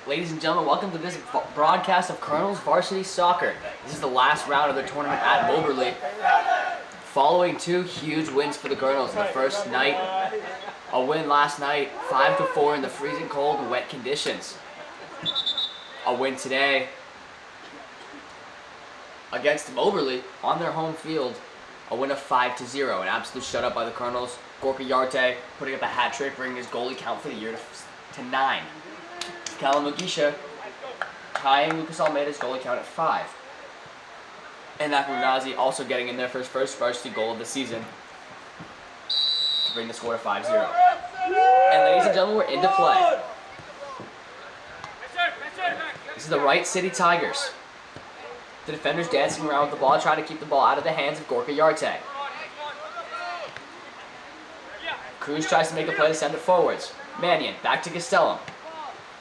Ladies and gentlemen, welcome to this broadcast of Colonel's Varsity Soccer. This is the last round of the tournament at Moberly. Following two huge wins for the Colonels in the first night. A win last night, 5-4 in the freezing cold and wet conditions. A win today against Moberly on their home field. A win of 5-0, an absolute shutout by the Colonels. Gorka Yarte putting up a hat trick, bringing his goalie count for the year to 9. Callum Mugisha tying Lucas Almeida's goalie count at 5. And Nakamurazi also getting in there for his first varsity goal of the season to bring the score to 5-0. And ladies and gentlemen, we're into play. This is the Wright City Tigers. The defenders dancing around with the ball, trying to keep the ball out of the hands of Gorka Yarte. Cruz tries to make a play to send it forwards. Mannion, back to Castellum.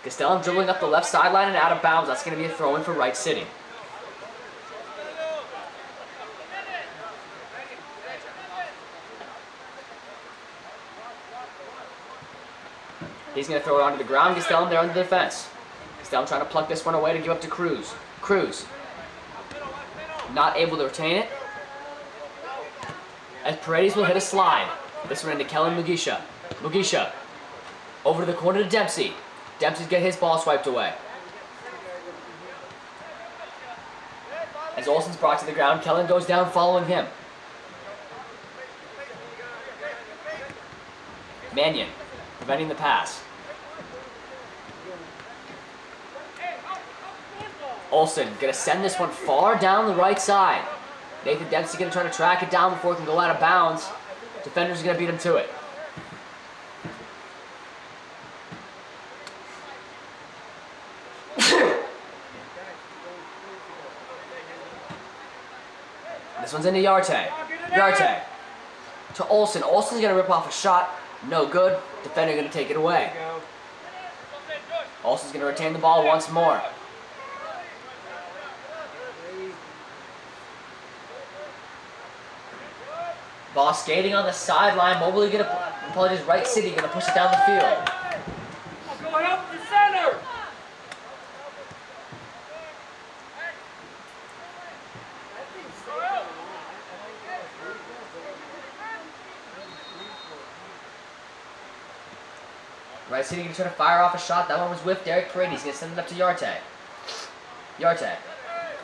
Castellum dribbling up the left sideline and out of bounds. That's going to be a throw-in for Wright City. He's going to throw it onto the ground. Castellum there on the defense. Castellum trying to pluck this one away to give up to Cruz. Cruz not able to retain it. As Paredes will hit a slide. This one into Kellen Mugisha. Mugisha over to the corner to Dempsey. Dempsey's get his ball swiped away. As Olsen's brought to the ground, Kellen goes down following him. Mannion preventing the pass. Olsen gonna send this one far down the right side. Nathan Dempsey gonna try to track it down before it can go out of bounds. Defender's gonna beat him to it. This one's into Yarte. Yarte to Olsen. Olsen's gonna rip off a shot. No good. Defender gonna take it away. Olsen's gonna retain the ball once more. Ball skating on the sideline. Moberly gonna, apologies, Wright City gonna push it down the field. Going up the center. Wright City gonna try to fire off a shot. That one was whiffed. Derek Paredes gonna send it up to Yarte. Yarte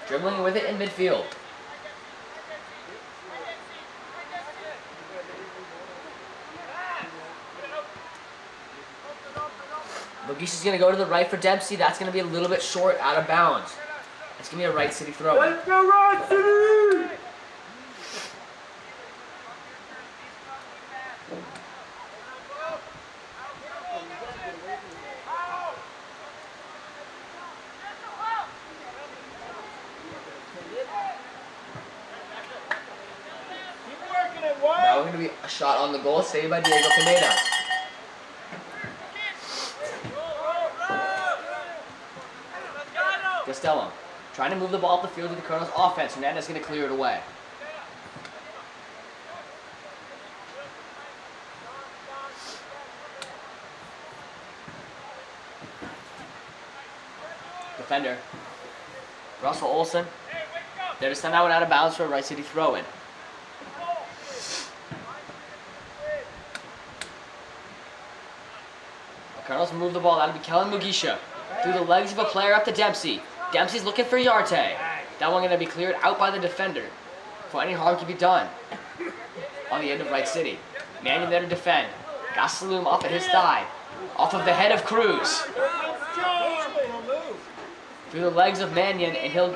dribbling with it in midfield. Mugisha's going to go to the right for Dempsey. That's going to be a little bit short, out of bounds. It's going to be a Wright City throw. Let's go, Wright City! Keep working it, Wright! Now we're going to be a shot on the goal, saved by Diego Pineda. Castellum trying to move the ball up the field to the Colonel's offense. Hernandez going to clear it away. Defender Russell Olsen there to send that one out of bounds for a Wright City throw-in. The Colonels move the ball. That'll be Kellen Mugisha through the legs of a player up to Dempsey. Dempsey's looking for Yarte. That one going to be cleared out by the defender before any harm can be done on the end of Wright City. Mannion there to defend. Gastelum off at his thigh. Off of the head of Cruz. Through the legs of Mannion, and he'll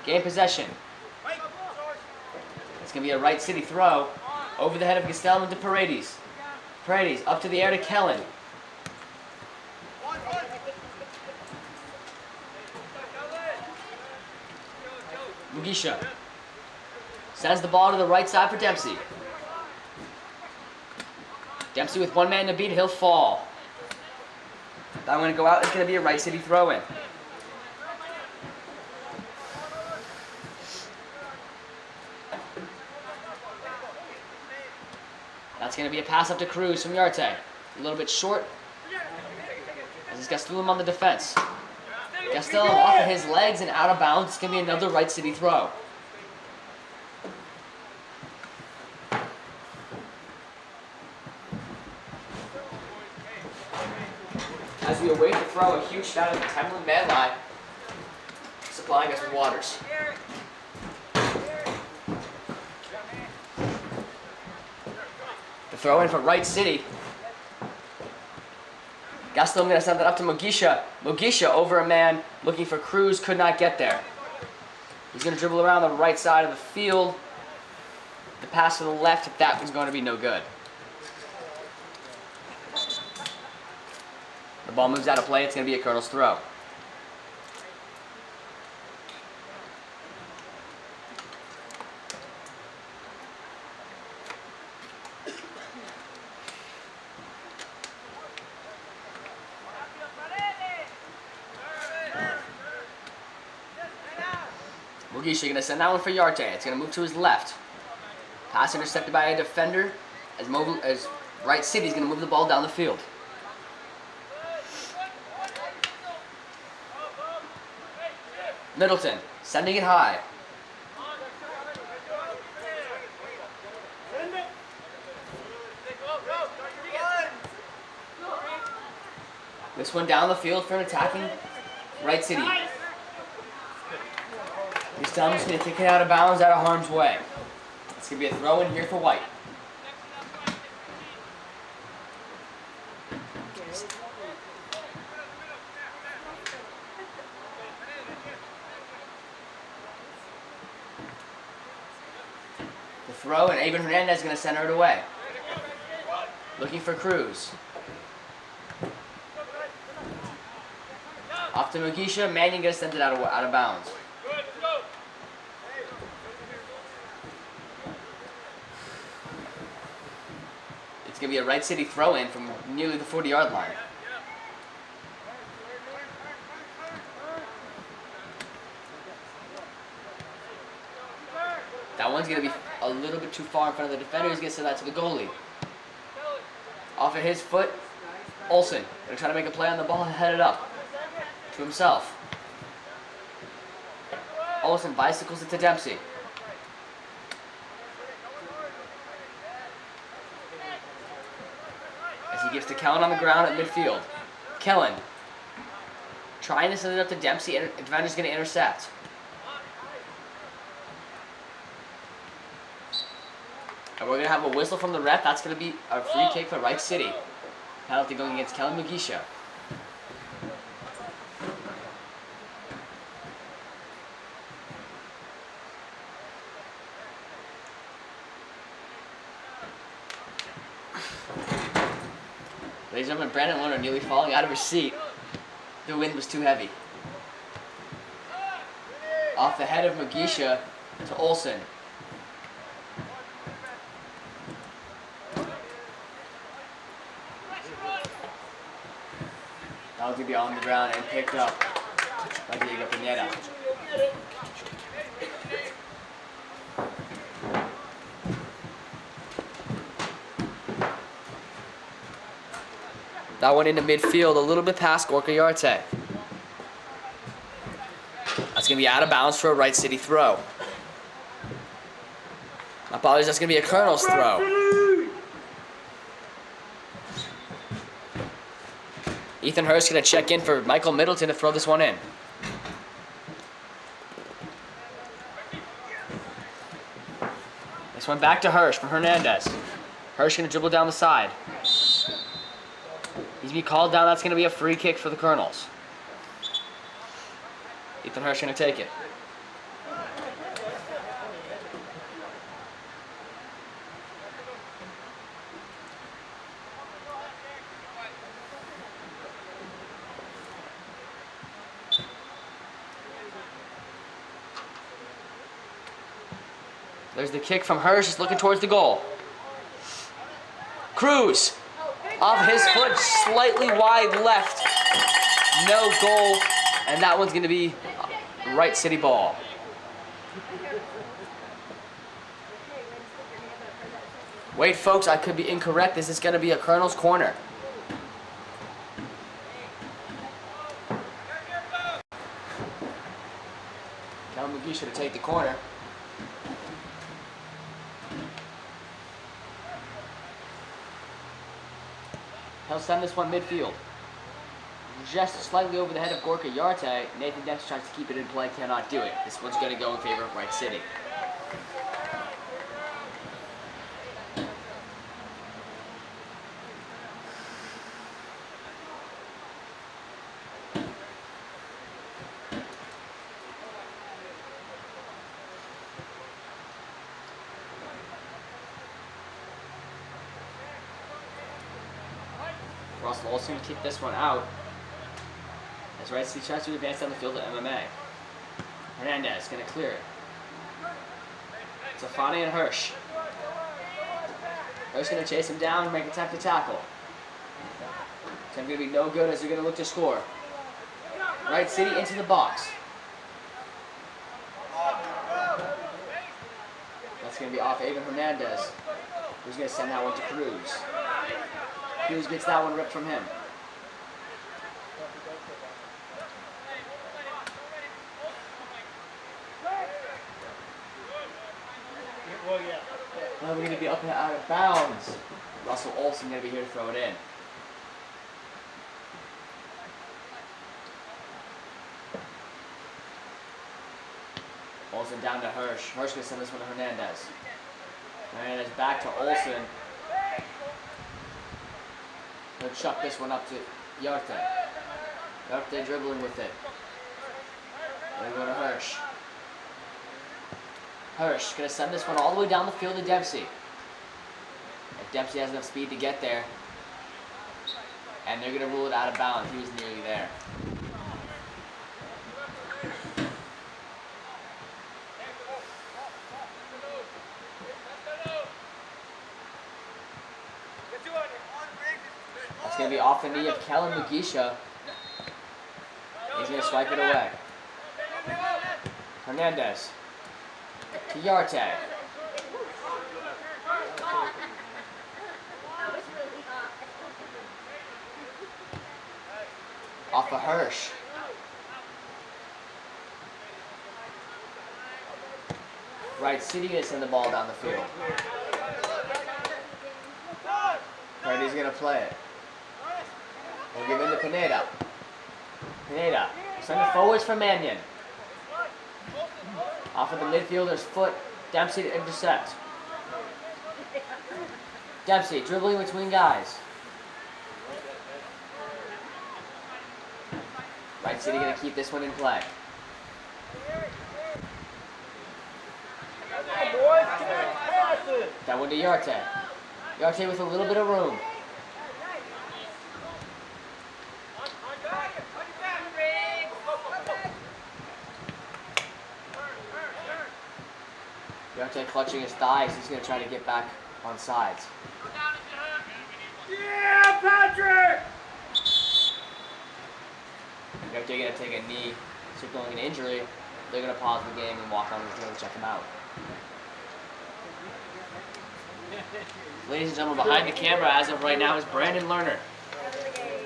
gain possession. It's going to be a Wright City throw over the head of Gastelum into Paredes. Paredes up to the air to Kellen. Mugisha sends the ball to the right side for Dempsey. Dempsey with one man to beat, he'll fall. That one to go out, it's going to be a Wright City throw-in. That's going to be a pass up to Cruz from Yarte. A little bit short. As He's Gastelum on the defense. Gastelum off of his legs and out of bounds. It's going to be another Wright City throw. As we await the throw, a huge shout out to Temlin Manline, supplying us with waters. The throw in for Wright City. Gastelum going to send that up to Mugisha. Mugisha over a man looking for Cruz, could not get there. He's going to dribble around the right side of the field. The pass to the left, that was going to be no good. The ball moves out of play, it's going to be a Colonel's throw. Mugisha going to send that one for Yarte. It's going to move to his left. Pass intercepted by a defender as Wright City is going to move the ball down the field. Middleton, sending it high. This one down the field for an attacking Wright City. This time he's going to kick it out of bounds, out of harm's way. It's going to be a throw in here for White. The throw, and Aben Hernandez is going to center it away. Looking for Cruz. Off to Mugisha. Mannion going to send it out of bounds. It's going to be a Wright City throw-in from nearly the 40-yard line. That one's going to be a little bit too far in front of the defender. He's going to send that to the goalie. Off of his foot, Olsen going to try to make a play on the ball and head it up to himself. Olsen bicycles it to Dempsey. As he gives to Kellen on the ground at midfield. Kellen trying to send it up to Dempsey, and the defender's going to intercept. And we're going to have a whistle from the ref. That's going to be a free kick for Wright City. Penalty going against Kellen Mugisha. Ladies and gentlemen, Brandon Lerner nearly falling out of his seat. The wind was too heavy. Off the head of Mugisha to Olsen. That was going to be on the ground and picked up by Diego Pineda. That one into midfield, a little bit past Gorka Yarte. That's going to be out of bounds for a Wright City throw. My apologies, that's going to be a Colonel's throw. Ethan Hurst going to check in for Michael Middleton to throw this one in. This one back to Hirsch from Hernandez. Hirsch going to dribble down the side. He's going to be called down. That's going to be a free kick for the Colonels. Ethan Hirsch going to take it. There's the kick from Hirsch, just looking towards the goal. Cruz, off his foot, slightly wide left. No goal, and that one's going to be Wright City ball. Wait, folks, I could be incorrect. This is going to be a Colonel's corner. Mugisha to take the corner. He'll send this one midfield. Just slightly over the head of Gorka Yarte. Nathan Dempsey tries to keep it in play, cannot do it. This one's going to go in favor of Wright City. Russell Olsen kick this one out. As Wright City tries to advance down the field to MMA. Hernandez going to clear it. It's Afani and Hirsch. Hirsch going to chase him down and make a attempt to tackle. It's going to be no good as they're going to look to score. Wright City into the box. That's going to be off Avon Hernandez, who's going to send that one to Cruz. Cruz gets that one ripped from him. Now we're going to be up and out of bounds. Russell Olsen going to be here to throw it in. Olsen down to Hirsch. Hirsch going to send this one to Hernandez. Hernandez back to Olsen. He'll chuck this one up to Yarte. Yarte dribbling with it. They go to Hirsch. Hirsch going to send this one all the way down the field to Dempsey. If Dempsey has enough speed to get there. And they're going to rule it out of bounds. He was nearly there. That's going to be off the knee of Kellen Mugisha. He's going to swipe it away. Hernandez. To Yarte. Off of Hirsch. Wright City going to send the ball down the field. Purdy's going to play it. We'll give in to Pineda. Pineda. Send it forwards for Mannion. Off of the midfielder's foot. Dempsey to intercept. Dempsey dribbling between guys. Wright City going to keep this one in play. That one to Yarte. Yarte with a little bit of room. Yarte clutching his thighs. He's going to try to get back on sides. Yeah, Patrick! Yarte going to take a knee, signaling an injury. They're going to pause the game and walk on the field to check him out. Ladies and gentlemen, behind the camera as of right now is Brandon Lerner.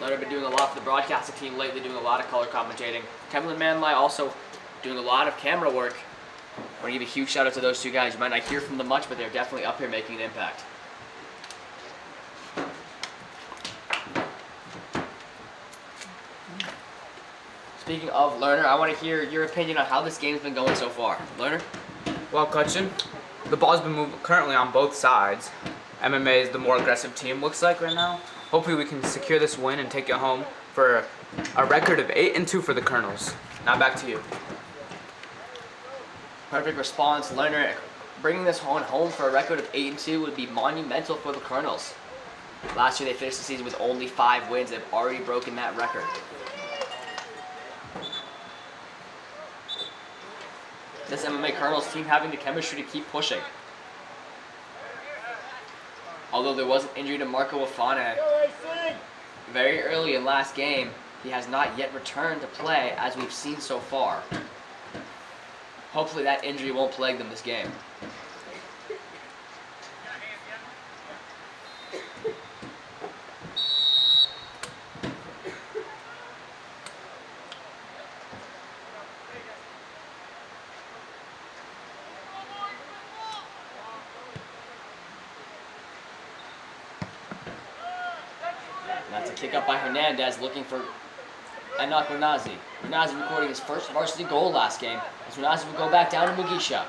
Lerner been doing a lot for the broadcasting team lately, doing a lot of color commentating. Kevin Manlai also doing a lot of camera work. I want to give a huge shout out to those two guys. You might not hear from them much, but they're definitely up here making an impact. Speaking of Lerner, I want to hear your opinion on how this game's been going so far. Lerner? Well, Cutchin, the ball's been moving currently on both sides. MMA is the more aggressive team, looks like right now. Hopefully we can secure this win and take it home for a record of 8-2 for the Colonels. Now back to you. Perfect response. Lerner bringing this one home for a record of 8-2 would be monumental for the Colonels. Last year they finished the season with only 5 wins. They've already broken that record. This MMA Colonels team having the chemistry to keep pushing. Although there was an injury to Marco Afane very early in last game, he has not yet returned to play as we've seen so far. Hopefully that injury won't plague them this game. It's a kick up by Hernandez looking for Enoch Renazi. Renazi recording his first varsity goal last game. As Renazi will go back down to Mugisha.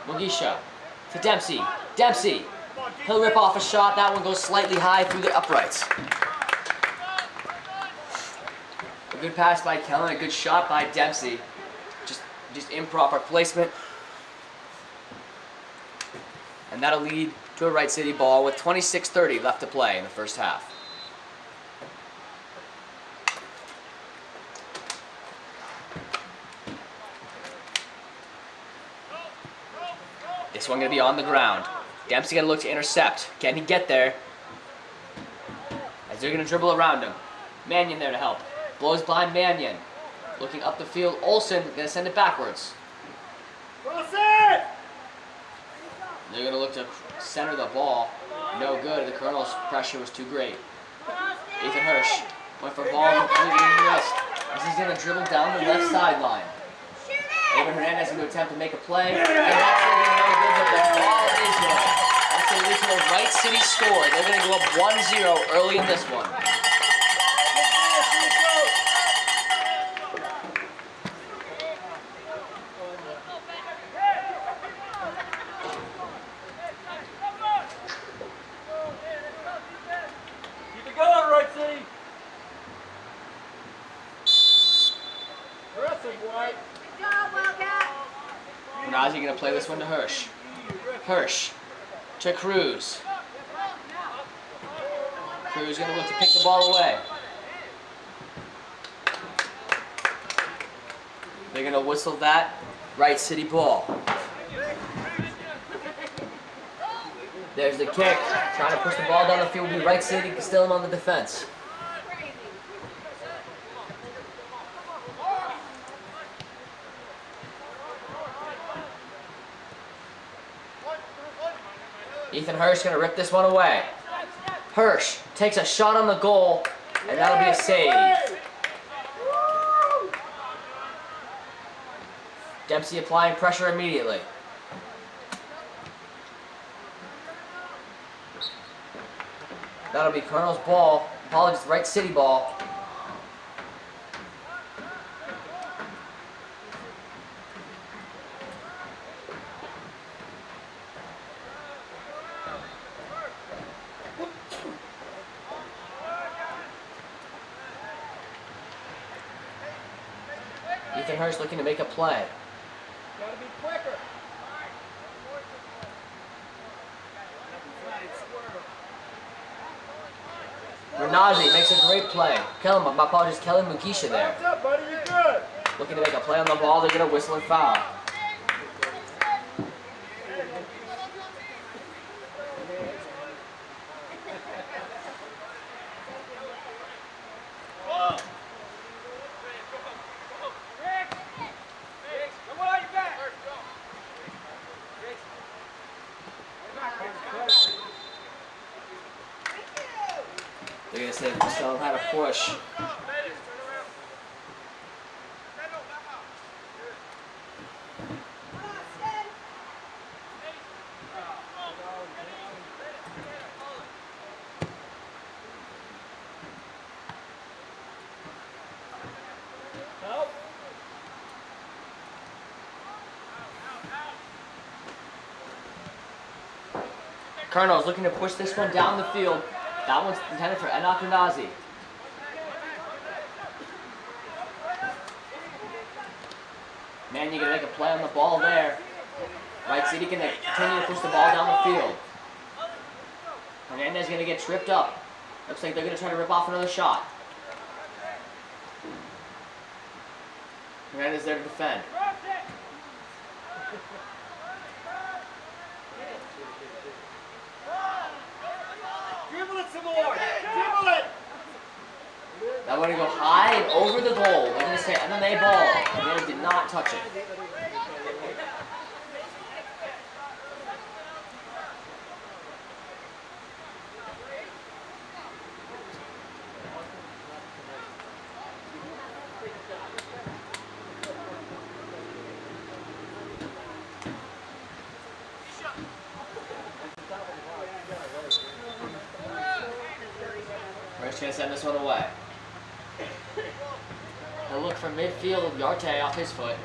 Mugisha to Dempsey. Dempsey. He'll rip off a shot. That one goes slightly high through the uprights. A good pass by Kellen. A good shot by Dempsey. Just improper placement. And that'll lead to a Wright City ball with 26:30 left to play in the first half. This one gonna be on the ground. Dempsey gonna look to intercept. Can he get there? As they're gonna dribble around him. Mannion there to help. Blows by Mannion. Looking up the field. Olsen gonna send it backwards. Wilson! They're gonna look to center the ball. No good. The Colonel's pressure was too great. Ethan Hirsch went for ball completely missed. As he's gonna dribble down the left sideline. Evan Hernandez is going to attempt to make a play, and that's going to be no good, but the ball is there. That's going to lead to a Wright City score. They're going to go up 1-0 early in this one. Keep it going, Wright City. Aggressive, White. Renazi going to play this one to Hirsch. Hirsch to Cruz. Cruz going to look to pick the ball away. They're going to whistle that Wright City ball. There's the kick. Trying to push the ball down the field. Will be Wright City. Still on the defense. Ethan Hirsch going to rip this one away. Hirsch takes a shot on the goal, and that'll be a save. Dempsey applying pressure immediately. That'll be Colonel's ball. Apologies, Wright City ball. Ethan Hirsch looking to make a play. Gotta be quicker. Renazi makes a great play. My apologies, Kelly Mugisha there. What's up, buddy? You're good. Looking to make a play on the ball. They're going to whistle and foul. They're going to say Marcel had a push. Colonel's looking to push this one down the field. That one's intended for Enoch Renazi. Man, you're going to make a play on the ball there. Wright City can continue to push the ball down the field. Hernandez is going to get tripped up. Looks like they're going to try to rip off another shot. Hernandez there to defend. Dribble it some more. Dribble it. That one to go high and over the goal. They're going to say MMA ball. They did not touch it. First chance gonna send this one away. A look from midfield, Yarte off his foot.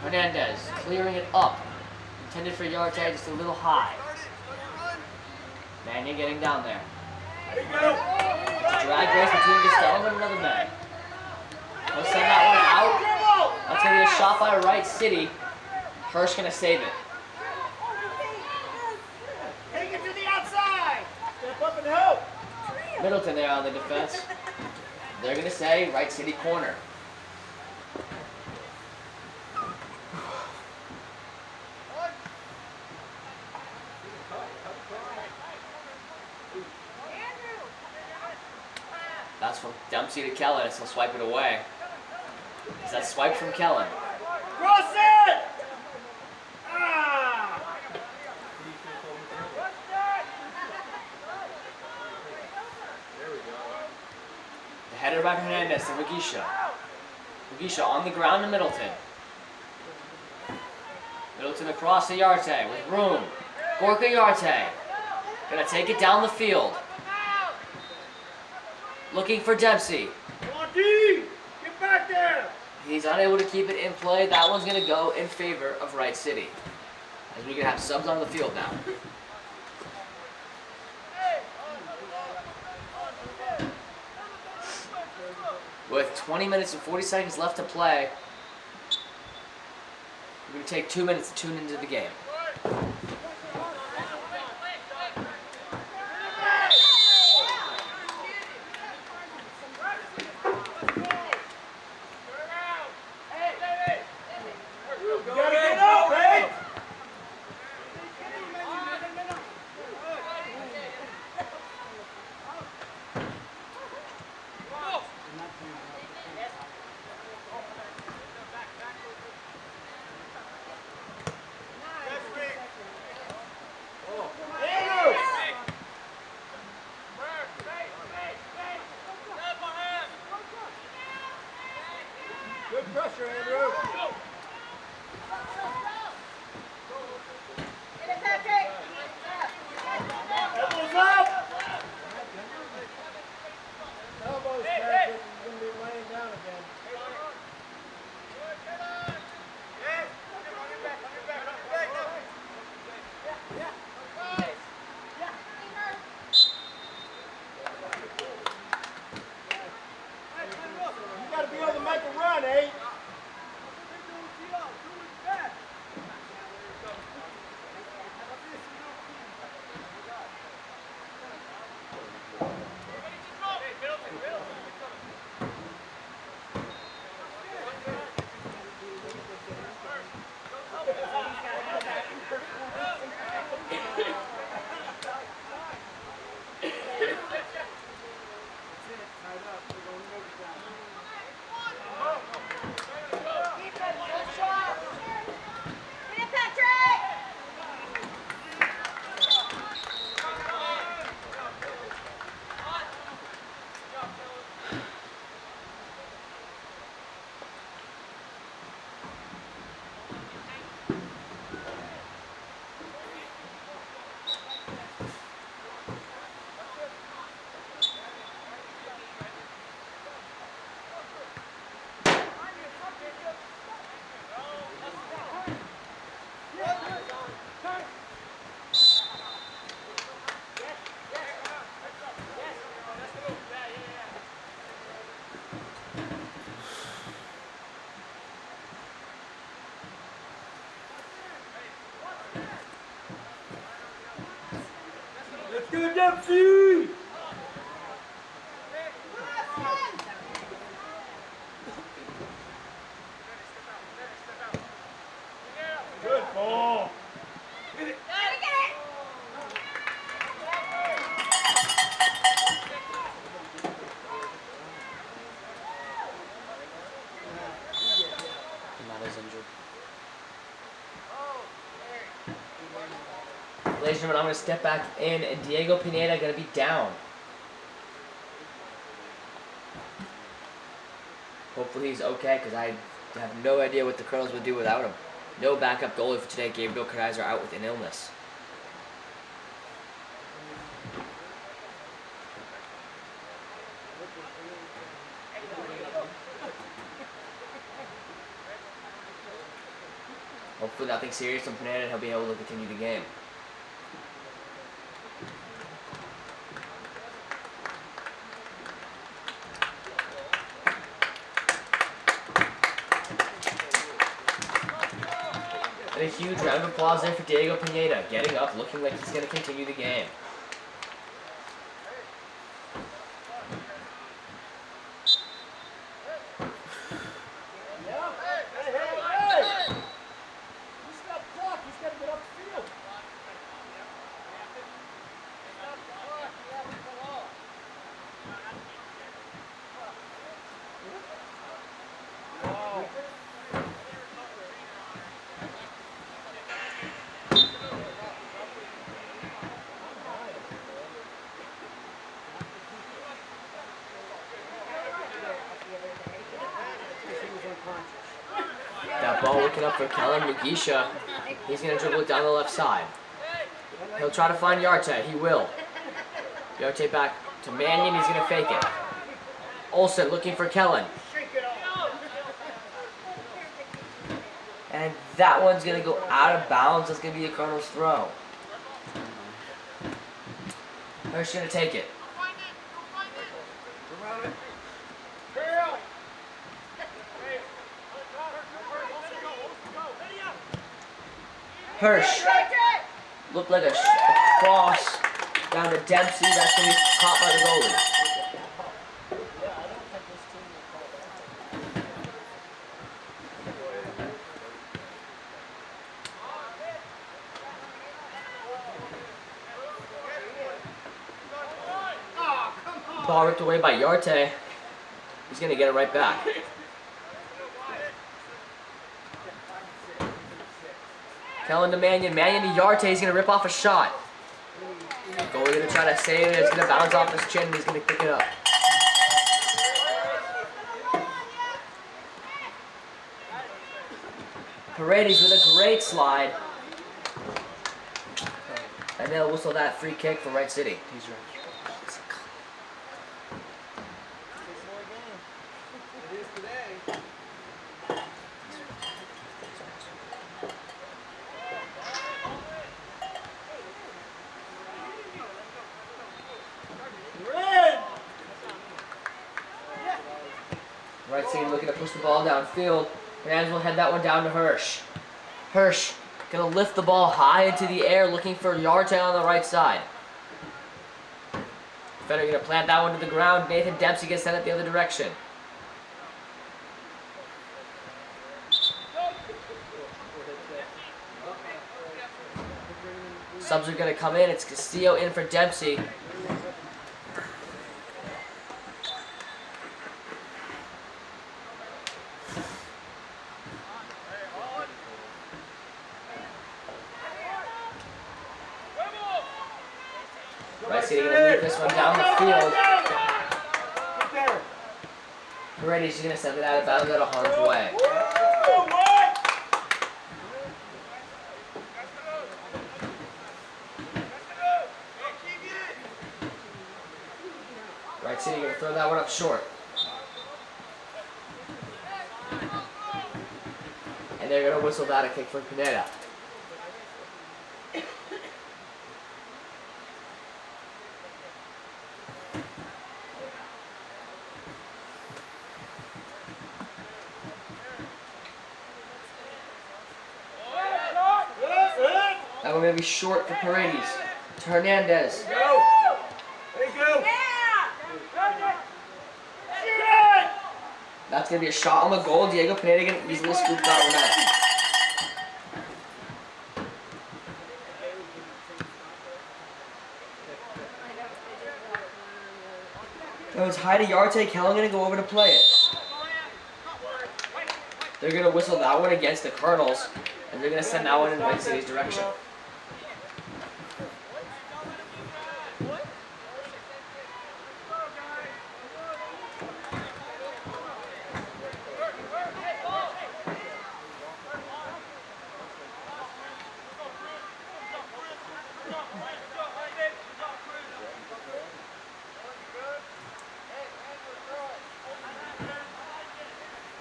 Hernandez clearing it up. Intended for Yarte, just a little high. Mannion getting down there. Drag race between Costello and another man. He'll send that one out. That's going to be a shot by Wright City. Hirsch going to save it. Take it to the outside. Step up and help. Middleton there on the defense. They're going to say Wright City corner. That's from Dempsey to Kellen, and he'll swipe it away. Is that swipe from Kellen? Cross it! Ah! The header by Hernandez to Wagisha. Wagisha on the ground to Middleton. Middleton across to Yarte with room. Gorka Yarte. Gonna take it down the field. Looking for Dempsey. Come on, D! Get back there! He's unable to keep it in play. That one's going to go in favor of Wright City. As we can have subs on the field now. With 20 minutes and 40 seconds left to play, we're going to take 2 minutes to tune into the game. Good pressure, Andrew. Elbows up. Elbows, Patrick. He's going to be laying down again. You got to be able to make a run, eh? Let's go, Dempsey! Good ball. Not as injured. Ladies and gentlemen, I'm going to step back in, and Diego Pineda going to be down. Hopefully he's okay, because I have no idea what the Colonels would do without him. No backup goalie for today. Gabriel Kreiser out with an illness. Hopefully nothing serious from Pineda and he'll be able to continue the game. And a huge round of applause there for Diego Pineda, getting up, looking like he's going to continue the game. That ball working up for Kellen Mugisha. He's going to dribble it down the left side. He'll try to find Yarte. He will. Yarte back to Mannion. He's going to fake it. Olsen looking for Kellen. And that one's going to go out of bounds. That's going to be a Cardinals throw. Hirsch going to take it. Hirsch looked like a cross down to Dempsey. That's going to be caught by the goalie. Ball ripped away by Yarte. He's going to get it right back. Kellen to Mannion. Mannion to Yarte. He's going to rip off a shot. Goalie going to try to save it. It's going to bounce off his chin and he's going to pick it up. Paredes with a great slide. And they'll whistle that free kick for Wright City. He's right. Wright City looking to push the ball downfield. Hernandez will head that one down to Hirsch. Hirsch gonna lift the ball high into the air, looking for Yarte on the right side. Defender gonna plant that one to the ground. Nathan Dempsey gets sent it the other direction. Subs are gonna come in. It's Castillo in for Dempsey. Wright City going to move this one down the field. Paredes is going to send it out of bounds out of harm's way. Wright City going to throw that one up short. And they're going to whistle that a kick for Pineda. That one going to be short for Paredes. To Hernandez. There you go. That's going to be a shot on the goal. Diego Pineda going to easily scoop that one out. That was high to Yarte. Kellen going to go over to play it. They're going to whistle that one against the Cardinals. And they're going to send that one in Wright City's direction.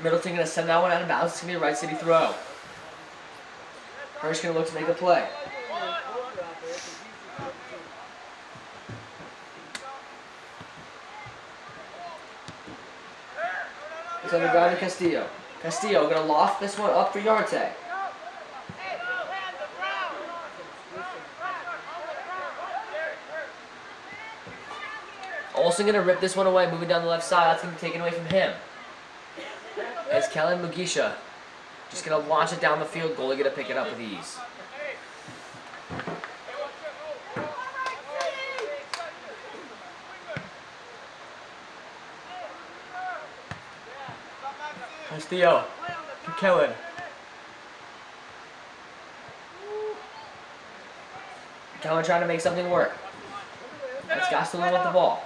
Middleton gonna send that one out of bounds. It's gonna be a Wright City throw. Hirsch gonna look to make a play. It's on the ground to Castillo. Castillo gonna loft this one up for Yarte. Olsen gonna rip this one away, moving down the left side. That's gonna be taken away from him. It's Kellen Mugisha. Just gonna launch it down the field. Goalie gonna pick it up with ease. Castillo to Kellen. Kellen trying to make something work. That's Gastelum with the ball.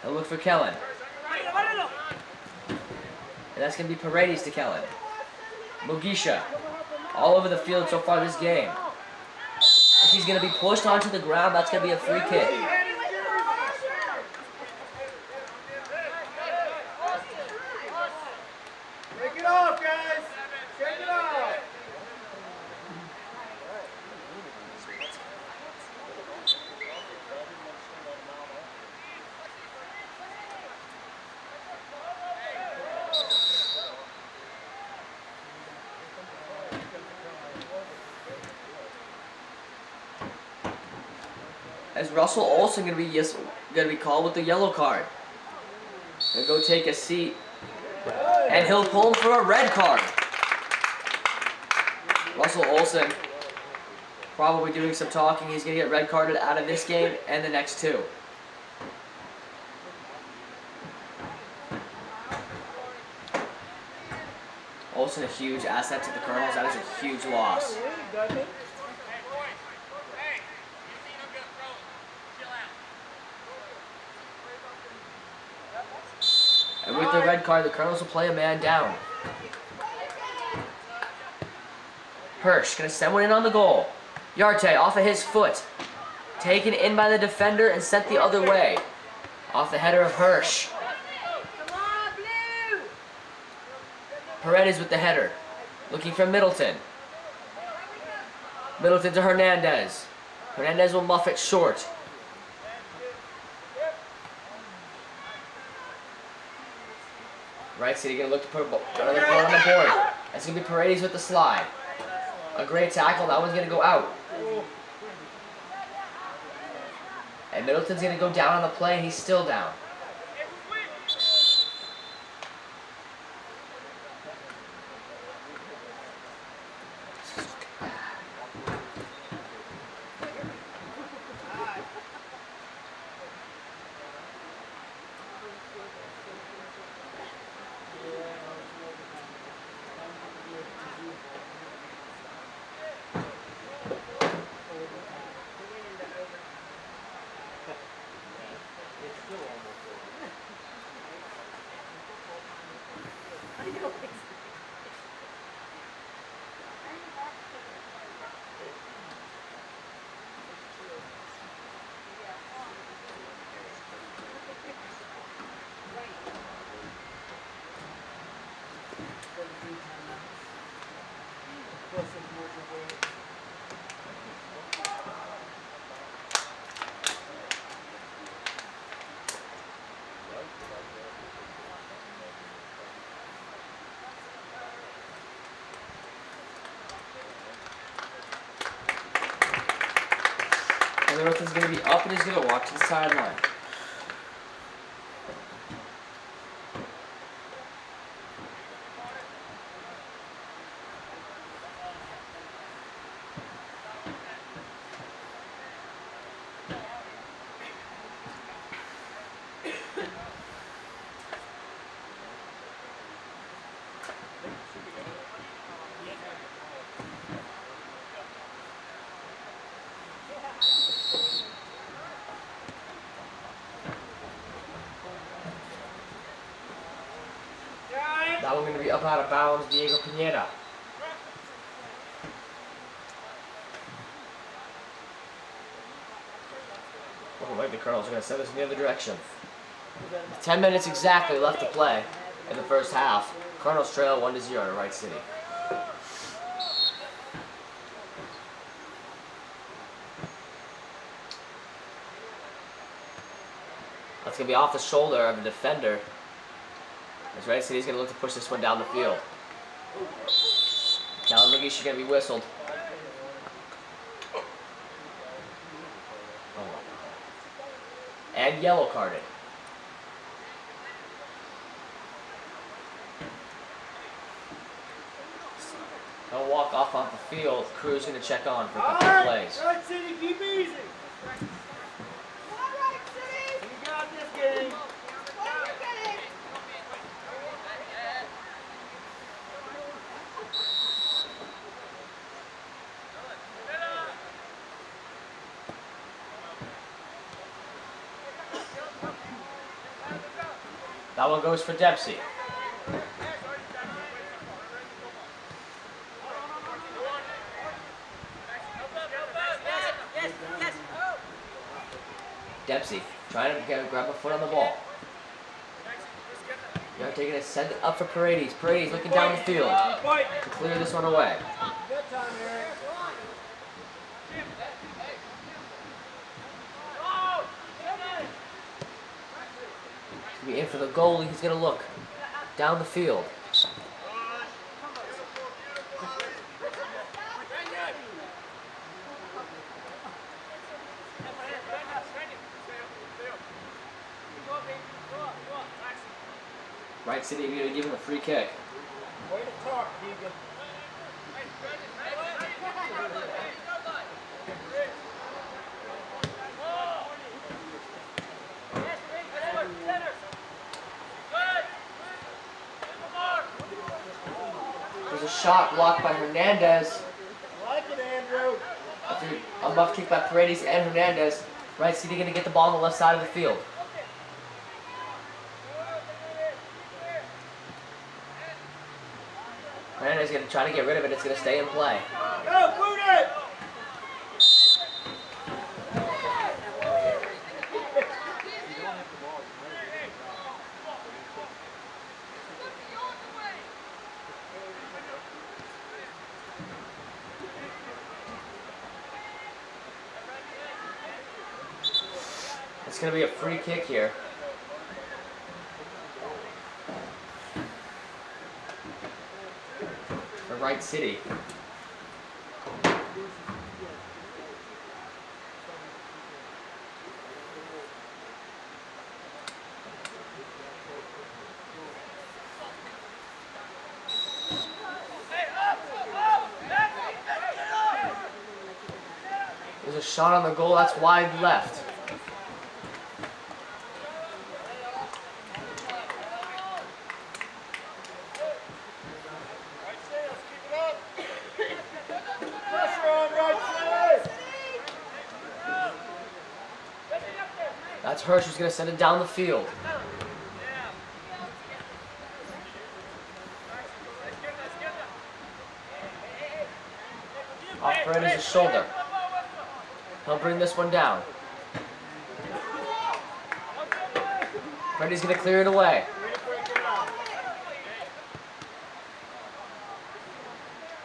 He'll look for Kellen. And that's going to be Paredes to Kellen. Mugisha. All over the field so far this game. If he's going to be pushed onto the ground, that's going to be a free kick. Shake it off, guys. Shake it off. As Russell Olsen gonna be called with the yellow card. Gonna go take a seat, and he'll pull him for a red card. Russell Olsen probably doing some talking. He's gonna get red carded out of this game and the next two. Olsen a huge asset to the Colonels. That is a huge loss. And with the red card, the Colonels will play a man down. Hirsch gonna send one in on the goal. Yarte off of his foot. Taken in by the defender and sent the other way. Off the header of Hirsch. Paredes with the header. Looking for Middleton. Middleton to Hernandez. Hernandez will muff it short. Wright City gonna look to put another goal on the board. That's gonna be Paredes with the slide. A great tackle. That one's gonna go out. And Middleton's gonna go down on the play, and he's still down. And Middleton's going to be up and he's going to walk to the sideline. That one going to be up out of bounds, Diego Pineda. Looking like the Colonels are going to send us in the other direction. 10 minutes exactly left to play. in the first half. Cardinals trail 1-0 to Wright City. That's going to be off the shoulder of the defender. As Wright City's going to look to push this one down the field. Now She's going to be whistled. And yellow carded. He'll walk off on the field. Crew's going to check on for a couple of plays. Wright City, keep easy. You got this game. That one goes for Dempsey. Dempsey trying to grab a foot on the ball. They're taking a send it up for Paredes. Paredes looking down the field to clear this one away. Good time, Eric. He's going to be in for the goalie. He's going to look down the field. Wright City going to give him a free kick. Way to talk, Keegan. There's a shot blocked by Hernandez. Like it, Andrew. After a muff kick by Paredes and Hernandez. Wright City going to get the ball on the left side of the field. Hernandez is going to try to get rid of it. It's going to stay in play. Go, boot it! It's going to be a free kick here. For Wright City. There's a shot on the goal, that's wide left. That's Hirsch who's going to send it down the field. Off Paredes' shoulder. He'll bring this one down. Paredes going to clear it away.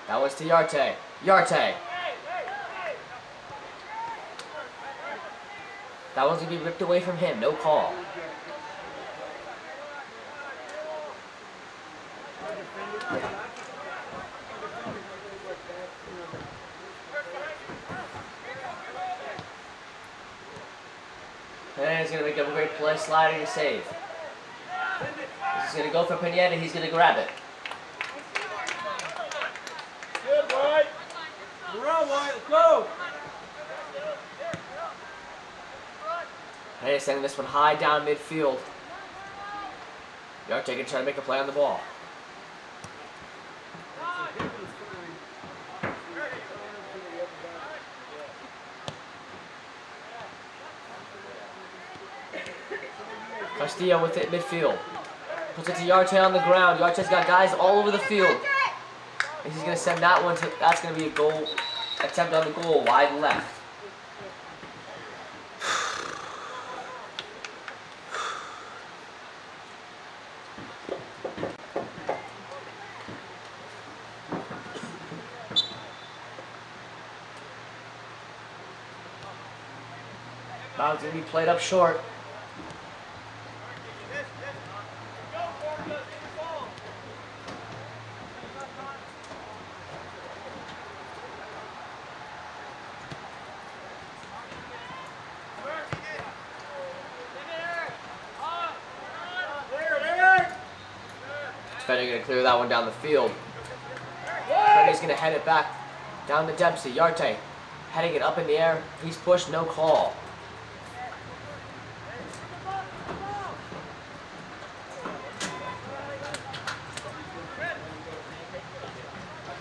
That was to Yarte. Yarte. That one's going to be ripped away from him. No call. And he's going to make a great play, sliding to save. He's going to go for Pineda. He's going to grab it. Good, Wright. We're on, Wright. Let's go. And he's sending this one high down midfield. Yarte going to try to make a play on the ball. Castillo with it midfield. Puts it to Yarte on the ground. Yarte's got guys all over the field. And he's going to send that one to, that's going to be a goal, attempt on the goal, wide left. Now it's going to be played up short. Defender going to clear that one down the field. He's going to head it back down to Dempsey. Yarte heading it up in the air. He's pushed, no call.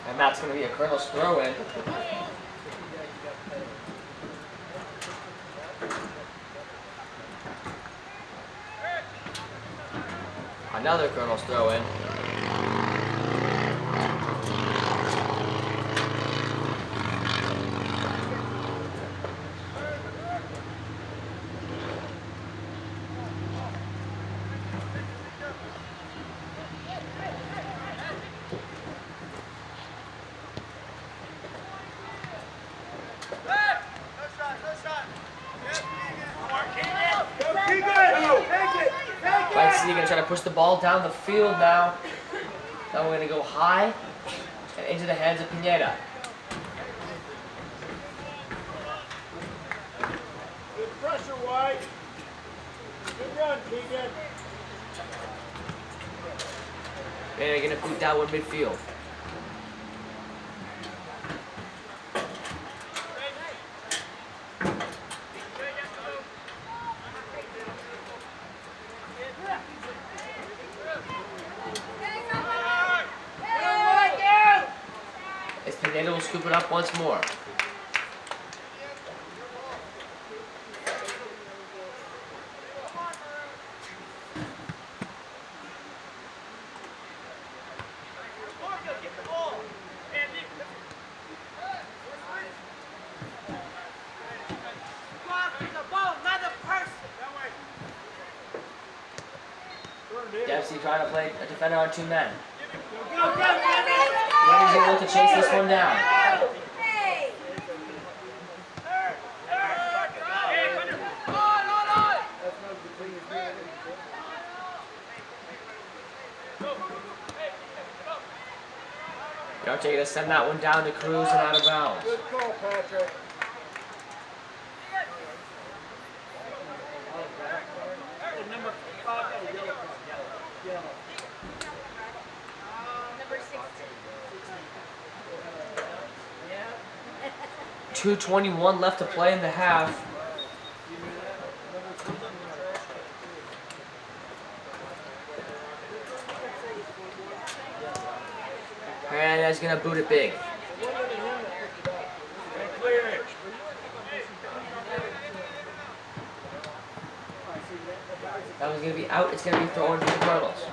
And that's going to be a Colonel's throw in. Another Colonel's throw in. Varsity going to try to push the ball down the field now. Now we're going to go high and into the hands of Pineda. Good pressure, White. Good run, Keegan. Pineda going to boot that one midfield. Pineda will scoop it up once more. Dempsey trying to play a defender on two men. Wright is able to chase this one down. Yarte going to send that one down to Cruz and out of bounds. Good call, Patrick. Number 5, yellow. 2:21 left to play in the half. Hernandez gonna boot it big. That was gonna be out. It's gonna be thrown to the Colonels.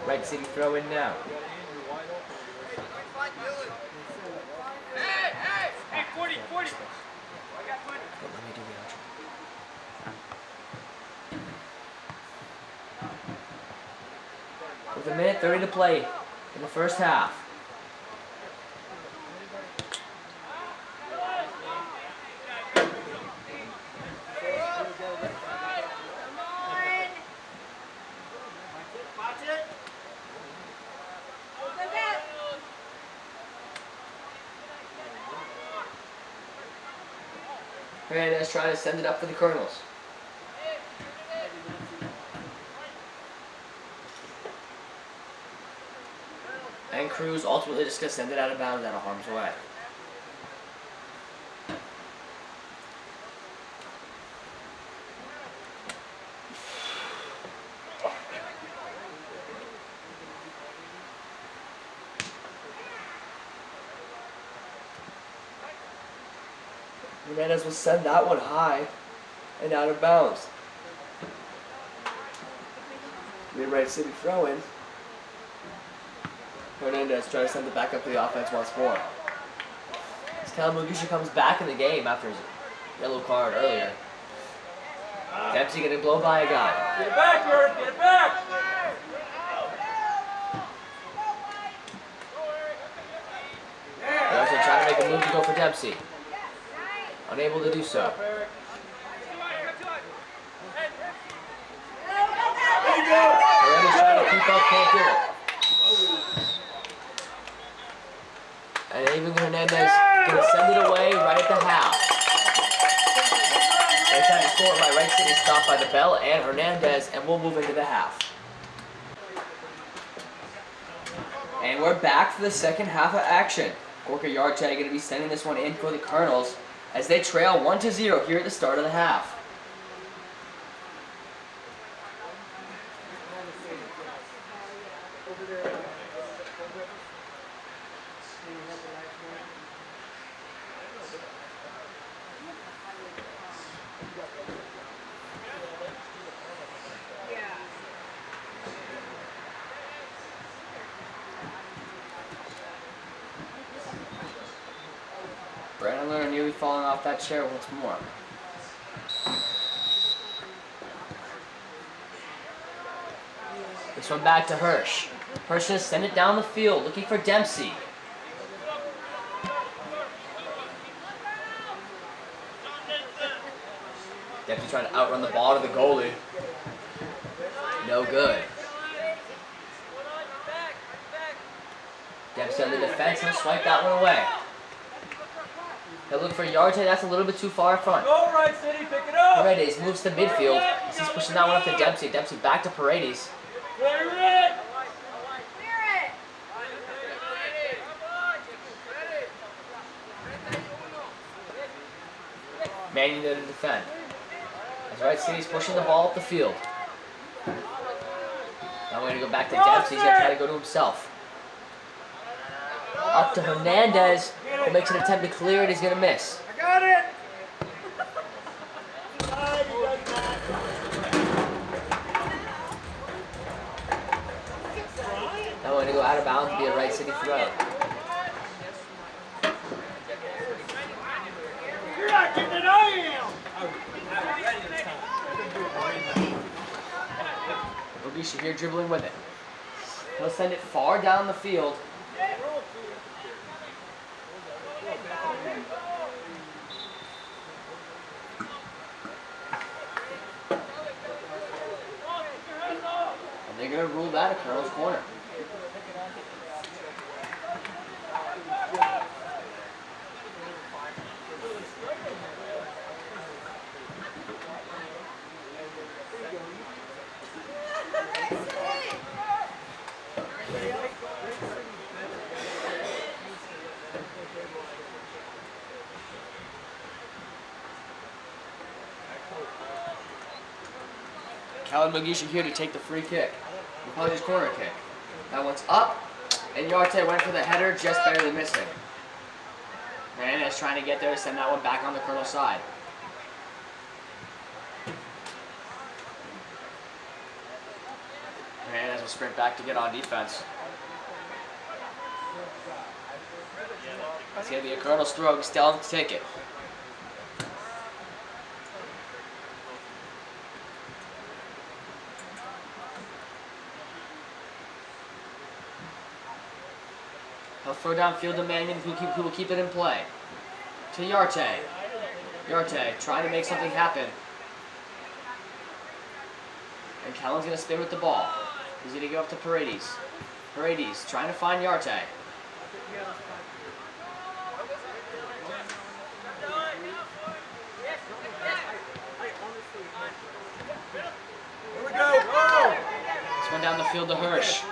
Wright City throw in now. Hey, 40. With a minute 30 to play in the first half. Hernandez trying to send it up for the Colonels. And Cruz ultimately just going to send it out of bounds out of harm's way. Hernandez will send that one high and out of bounds. Mid-right City throw in. Hernandez trying to send it back up to the offense once more. As Kyle Mugisha comes back in the game after his yellow card earlier. Dempsey getting blown by a guy. Get it back, Bird. Get it back. They're also trying to make a move to go for Dempsey. Unable to do so. Paredes trying to keep up, can't do it. And even Hernandez gonna send it away right at the half. They try to score by Wright City, stopped by the bell and Hernandez, and we'll move into the half. And we're back for the second half of action. Gorka Yarte going to be sending this one in for the Colonels as they trail 1-0 here at the start of the half. Brandon Lerner nearly falling off that chair once more. This one back to Hirsch. Hirsch going to send it down the field, looking for Dempsey. Dempsey trying to outrun the ball to the goalie. No good. Dempsey on the defense and swipe that one away. They'll look for Yarte, that's a little bit too far in front. Go, Wright City, pick it up. Paredes moves to midfield. He's pushing that one up to Dempsey. Dempsey back to Paredes. Manning there to defend. As Wright City's pushing the ball up the field. Now we're going to go back to Dempsey. He's going to try to go to himself. Up to Hernandez, who makes an attempt to clear it. He's going to miss. I got it. Now we're going to go out of bounds and be a Wright City throw. You're not getting it, I am. Ogisha here dribbling with it. He'll send it far down the field. And they're going to rule that a Colonel's corner. Kellen Mugisha here to take the free kick. Apologies, corner kick. That one's up, and Yarte went for the header, just barely missing. Hernandez trying to get there to send that one back on the Colonel's side. Hernandez will sprint back to get on defense. It's going to be a Colonel's throw. Still to take it. He'll throw downfield to Mannion, who will keep it in play. To Yarte. Yarte trying to make something happen. And Kellen's going to spin with the ball. He's going to go up to Paredes. Paredes trying to find Yarte. Here we go. This one down the field to Hirsch.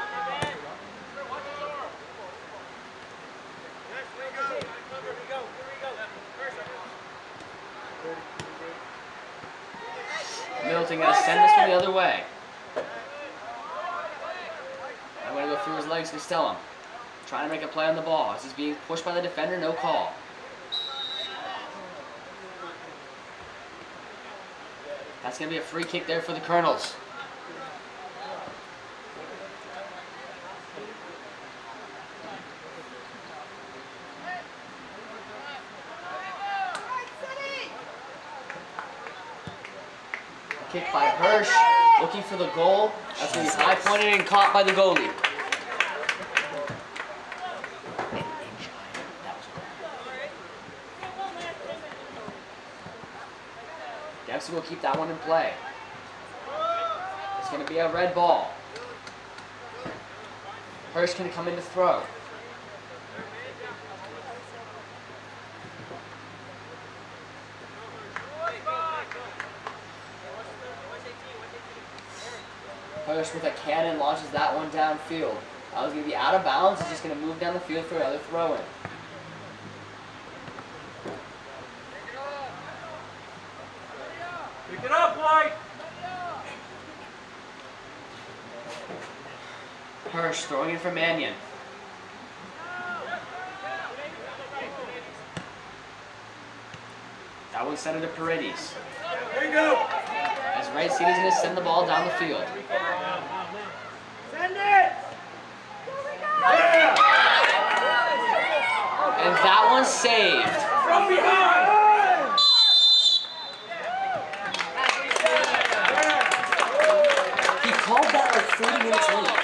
Middleton going to send this one the other way. I'm going to go through his legs to Castellum. Trying to make a play on the ball. As he's being pushed by the defender, no call. That's going to be a free kick there for the Colonels. kick by Hirsch, looking for the goal. That's going to be high pointed and caught by the goalie. Dempsey will keep that one in play. It's going to be a red ball. Hirsch can come in to throw. Hirsch with a cannon launches that one downfield. That was going to be out of bounds. He's just going to move down the field for another throw-in. Pick it up, Wright. Hirsch throwing in for Mannion. That one sent it to Paredes. There you go. As Wright City's going to send the ball down the field. Send it. And that one's saved. From behind. He called that like 30 minutes late.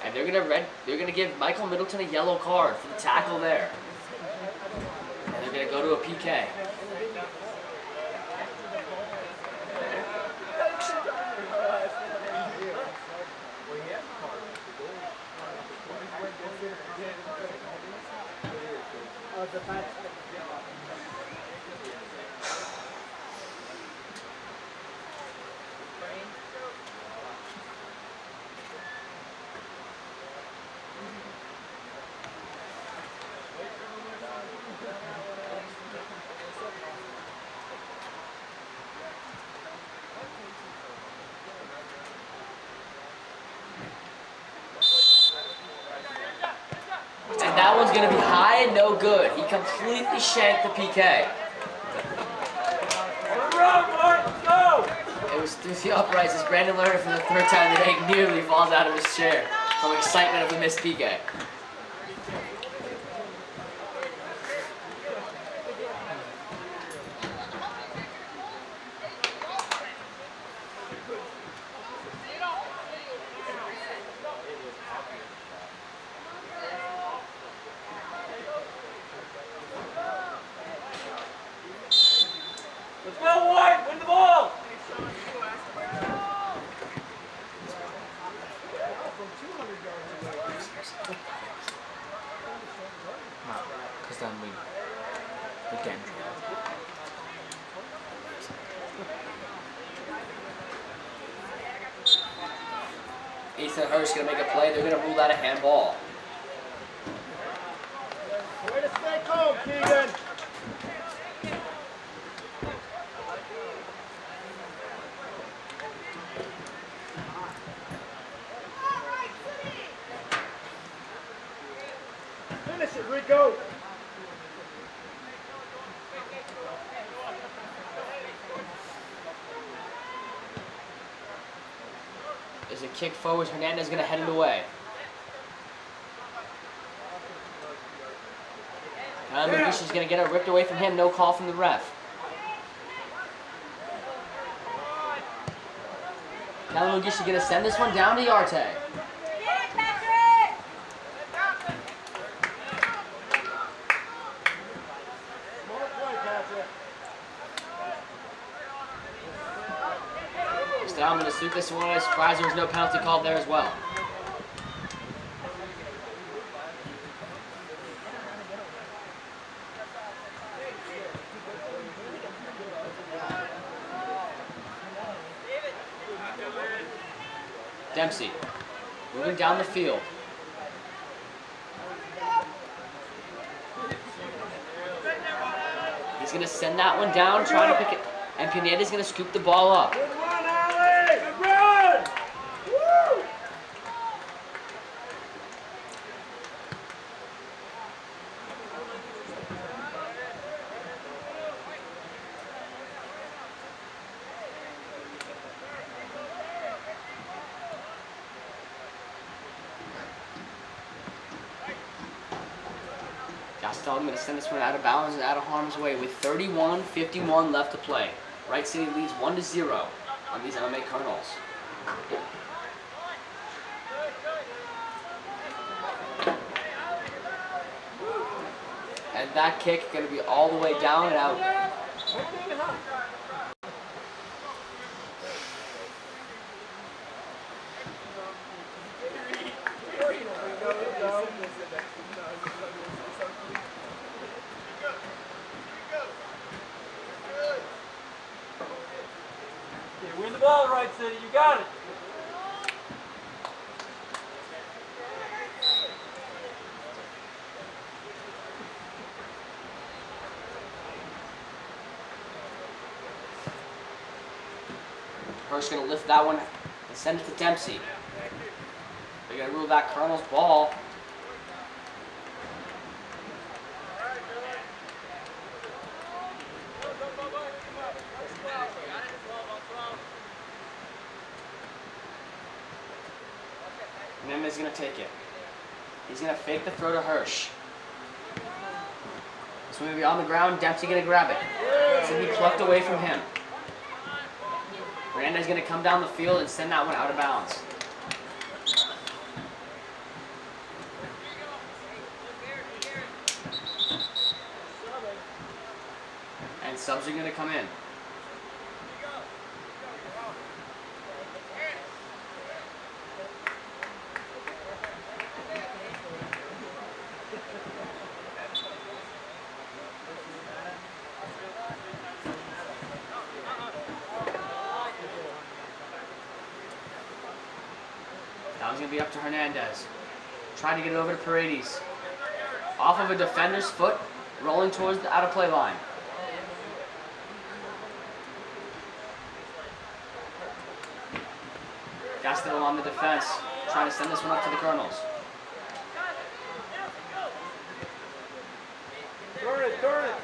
And they're gonna give Michael Middleton a yellow card for the tackle there. And they're gonna go to a PK. And that one's gonna be high and no good. He completely shanked the PK. Let's go. It was through the uprights as Brandon Lerner for the third time today nearly falls out of his chair from excitement of the missed PK. Let's go, White. Win the ball. Because then we can. Ethan Hirsch gonna make a play. They're gonna rule that a handball. Way to stay calm, Keegan. Finish it, Rico. There's a kick forward. Hernandez gonna head it away. Yamaguchi's gonna get it ripped away from him. No call from the ref. Yamaguchi gonna send this one down to Yarte. I'm going to sweep this one. I'm surprised there was no penalty called there as well. Dempsey moving down the field. He's going to send that one down, trying to pick it, and Pineda's going to scoop the ball up. Dog going to send this one out of bounds and out of harm's way with 31:51 left to play. Wright City leads 1-0 on these MMA Colonels. And that kick going to be all the way down and out. Yeah, win the ball, Wright City. You got it. Hurst going to lift that one and send it to Dempsey. They're going to rule that Colonel's ball. Nim is going to take it. He's going to fake the throw to Hirsch. This one going to be on the ground. Dempsey going to grab it. It's going to be plucked away from him. Miranda's going to come down the field and send that one out of bounds. And subs are going to come in. That one's going to be up to Hernandez. Trying to get it over to Paredes. Off of a defender's foot, rolling towards the out-of-play line. Gastelum on the defense, trying to send this one up to the Colonels. Turn it, turn it.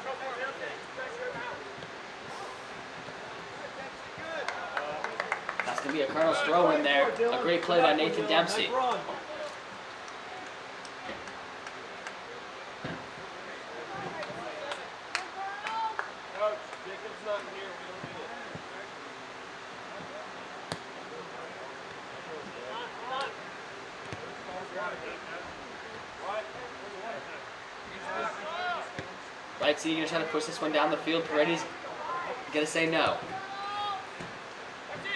That's going to be a Colonel's throw in there. A great play by Nathan Dempsey. Right, so you're going to try to push this one down the field. Paredes going to say no.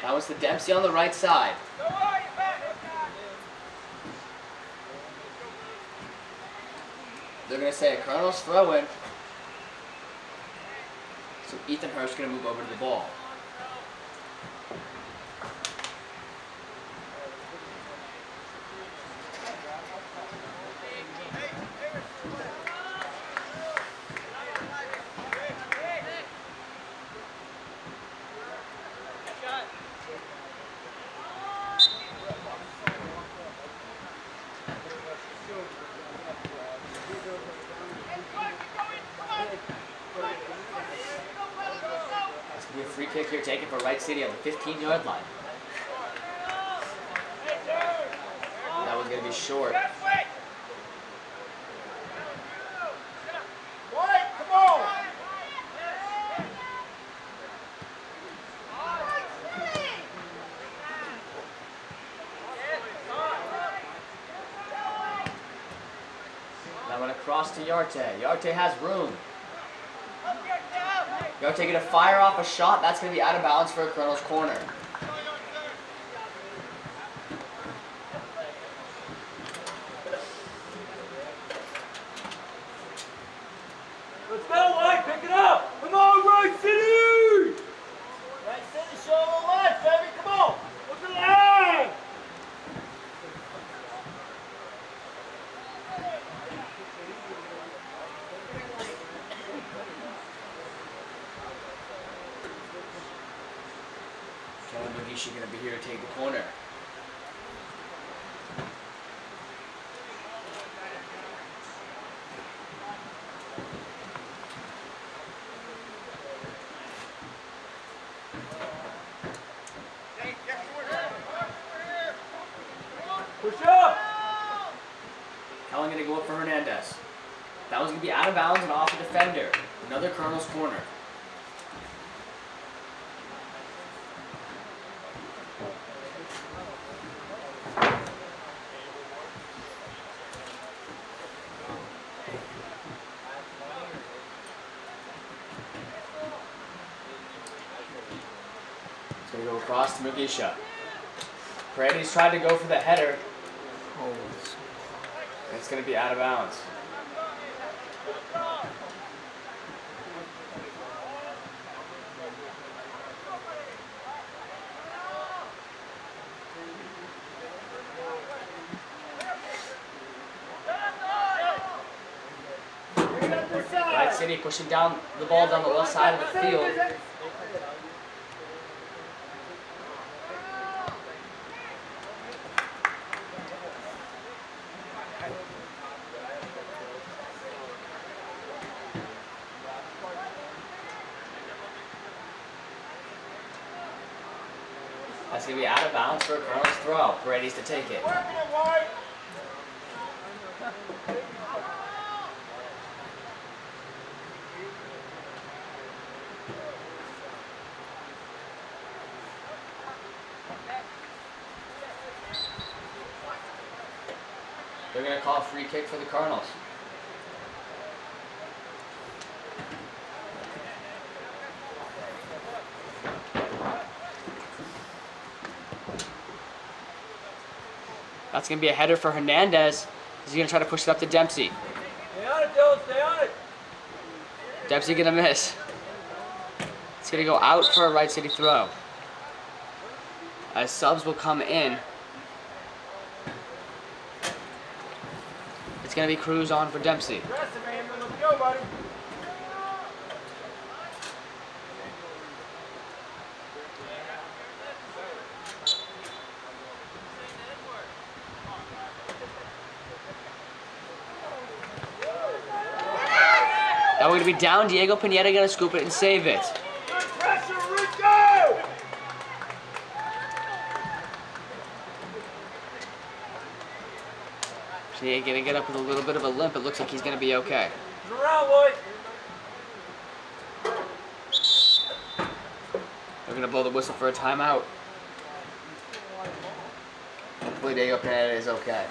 That was to Dempsey on the right side. They're going to say a Colonel's throw in. So Ethan Hurst is going to move over to the ball. Be a free kick here taken for Wright City on the 15-yard line. That one's going to be short. That one across to Yarte. Yarte has room. Yarte going to fire off a shot. That's going to be out of bounds for a Colonel's corner. Let's go, White. Pick it up. Come on, Wright City. Wright City, show them life, baby. Come on. Look at that. Kevin Mugishi going to be here to take the corner. Push up. Kellen going to go up for Hernandez. That one's going to be out of bounds and off the defender. Another Colonel's corner. It's going to go across to Mugisha. Paredes tried to go for the header. Oh. It's going to be out of bounds. Wright City pushing down the ball down the left side of the field. That's going to be out of bounds for a Colonel's throw. Paredes to take it. They're going to call a free kick for the Cardinals. That's going to be a header for Hernandez. He's going to try to push it up to Dempsey. Stay on it, Dylan. Stay on it. Dempsey going to miss. It's going to go out for a Wright City throw. As subs will come in. It's going to be Cruz on for Dempsey. Aggressive, man. Let's go, buddy. Now we're going to be down. Diego Pineda going to scoop it and save it. Good pressure, Rico! Pineda going to get up with a little bit of a limp. It looks like he's going to be okay. Turn around, Lloyd. They're going to blow the whistle for a timeout. Hopefully Diego Pineda is okay.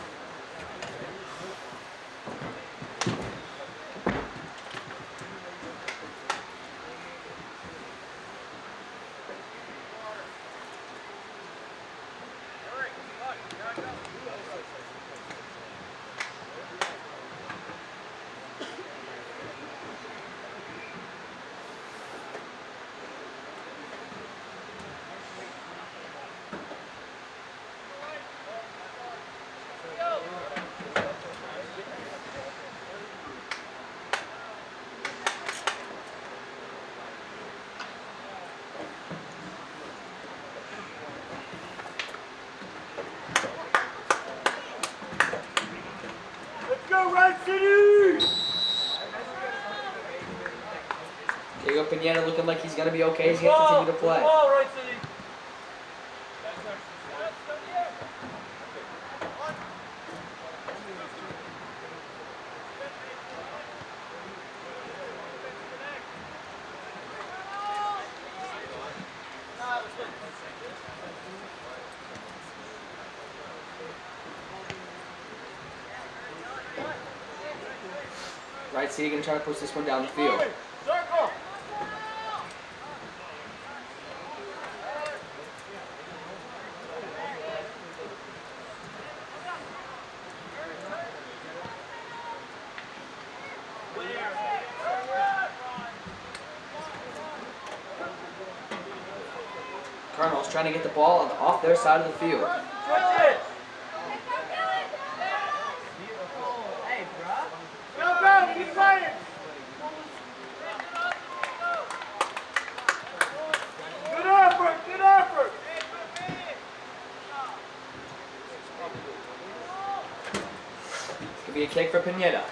Let's go, Wright City! Diego Pineda looking like he's going to be okay. He's going to continue to play. Good ball, Wright City. Wright City going to try to push this one down the field. Circle! Cardinals trying to get the ball off their side of the field. Switch it! Go, go! Keep playing! Good effort! Good effort! This could be a kick for Pineda.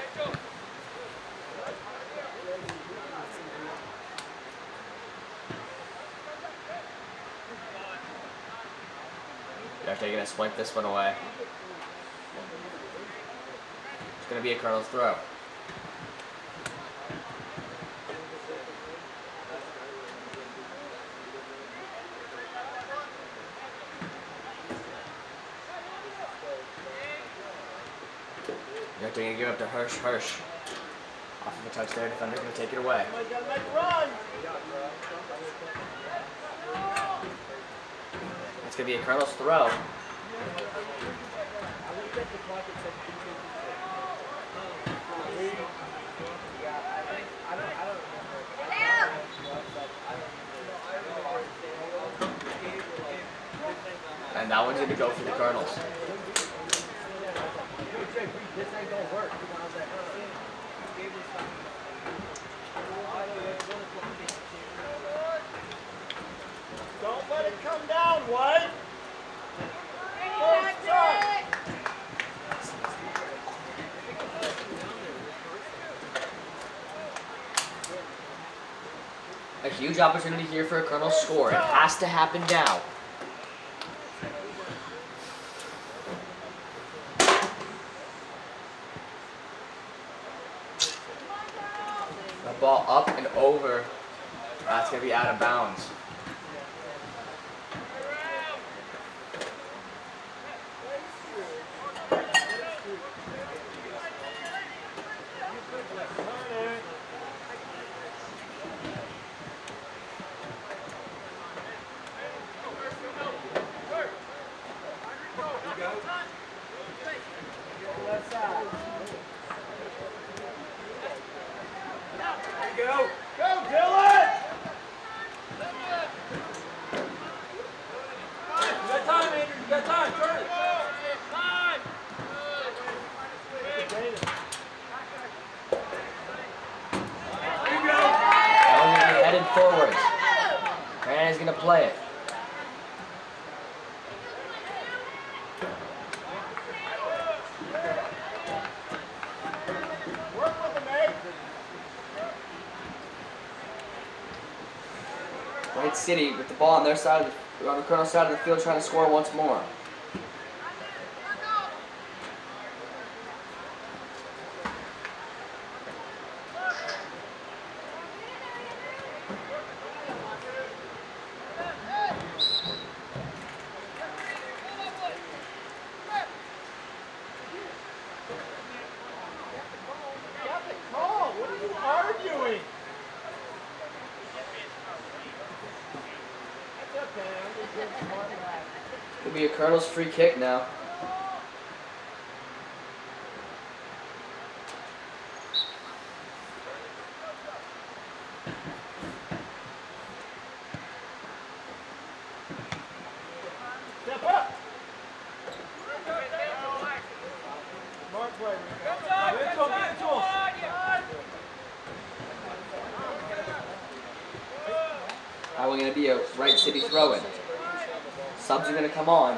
They're going to swipe this one away. It's going to be a Cardinals throw. They're going to give it up to Hirsch. Hirsch. Off of a touch there. Defender going to take it away. Somebody's got to make a run. It's going to be a Colonel's throw. And that one's going to go for the Colonels. Don't let it come down, White. First shot. A huge opportunity here for a Colonel score. It has to happen now. The ball up and over. That's going to be out of bounds. Go, Dylan! You got time, Andrew. You got time. Turn it. There you go. Now we're going to be headed forwards. Brandon's going to play it. Work with him, Ed. Wright City with the ball on their side, on the Colonel side of the field, trying to score once more. Got the call. What are you arguing? That's okay. I'm just getting smart laugh. Could be a Colonel's free kick now. Step up. Smart play. Give it to him. Now we're going to be a Wright City throw-in. Subs are going to come on.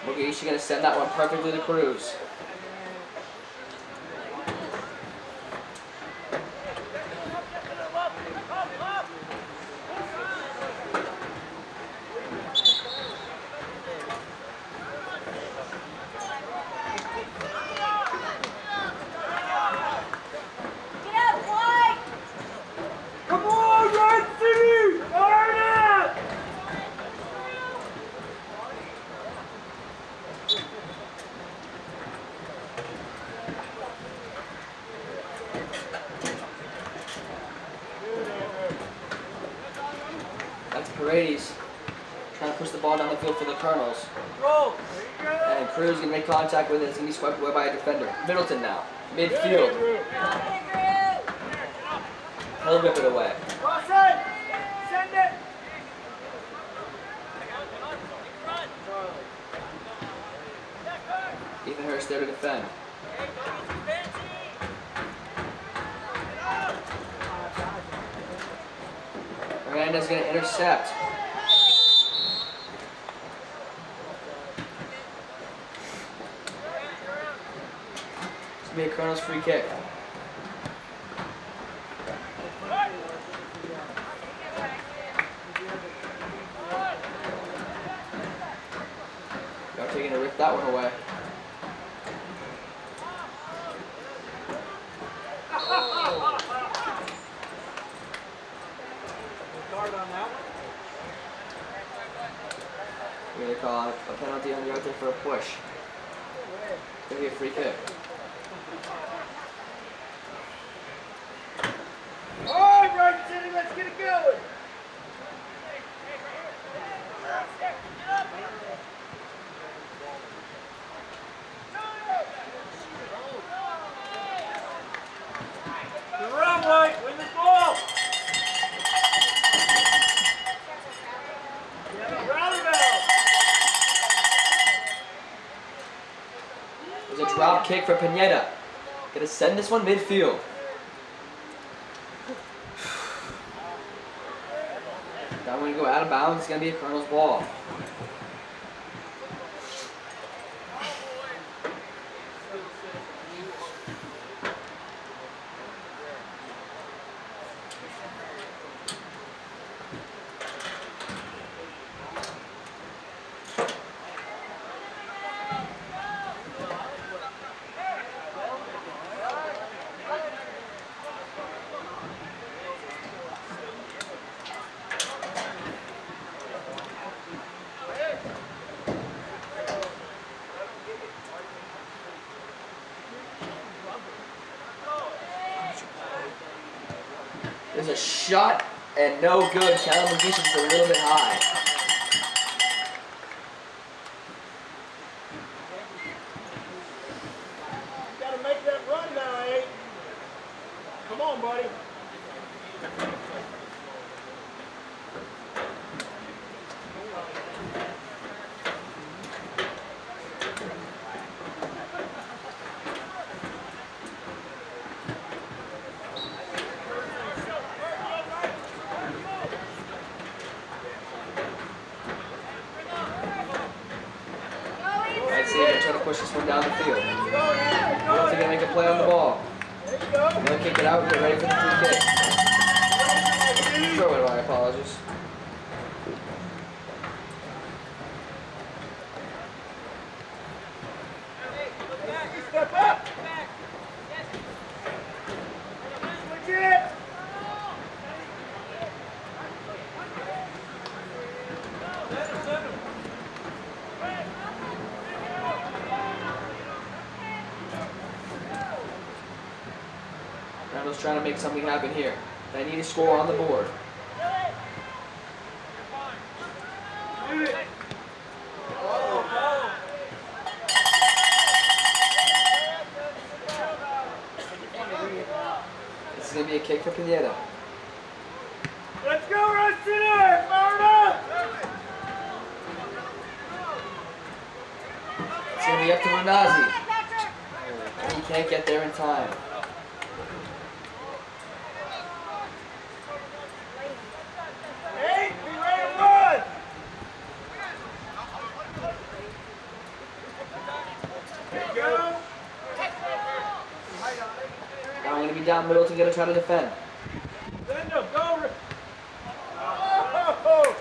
Mugish going to send that one perfectly to Cruz. Come on, Red City! Earn it! That's Paredes trying to push the ball down the field for the Colonels. Roll. And Cruz going to make contact with it. It's going to be swept away by a defender. Middleton now. Midfield. He'll rip it away. Cross it! Send it! Ethan Hurst there to defend. Miranda's going to intercept. It's going to be a Colonel's free kick. They're gonna rip that one away. Card on that one. We're gonna call a penalty on Yarte for a push. Gonna be a free kick. All right, Wright City, let's get it going. Good run, Wright. Win the ball. Roundabout. There's a drop kick for Pineda. Gonna send this one midfield. That one go out of bounds. It's gonna be a Colonel's ball. There's a shot and no good. Californication's a little bit high. You gotta make that run now, eh? Come on, buddy. Right, see, they're trying to push this one down the field. They're gonna make a play on the ball. There you go. They'll kick it out and get ready for the free kick. Throw it, my apologies. Step up. Legit. Randall's trying to make something happen here. They need a score on the board. This is going to be a kick for Pineda. Let's go, Varsity! Fire up! It's going to be up to Renazi. He can't get there in time. Hey, be ready to run! There you go. Now I'm going to be down middle to try to defend. Send him, go! Oh!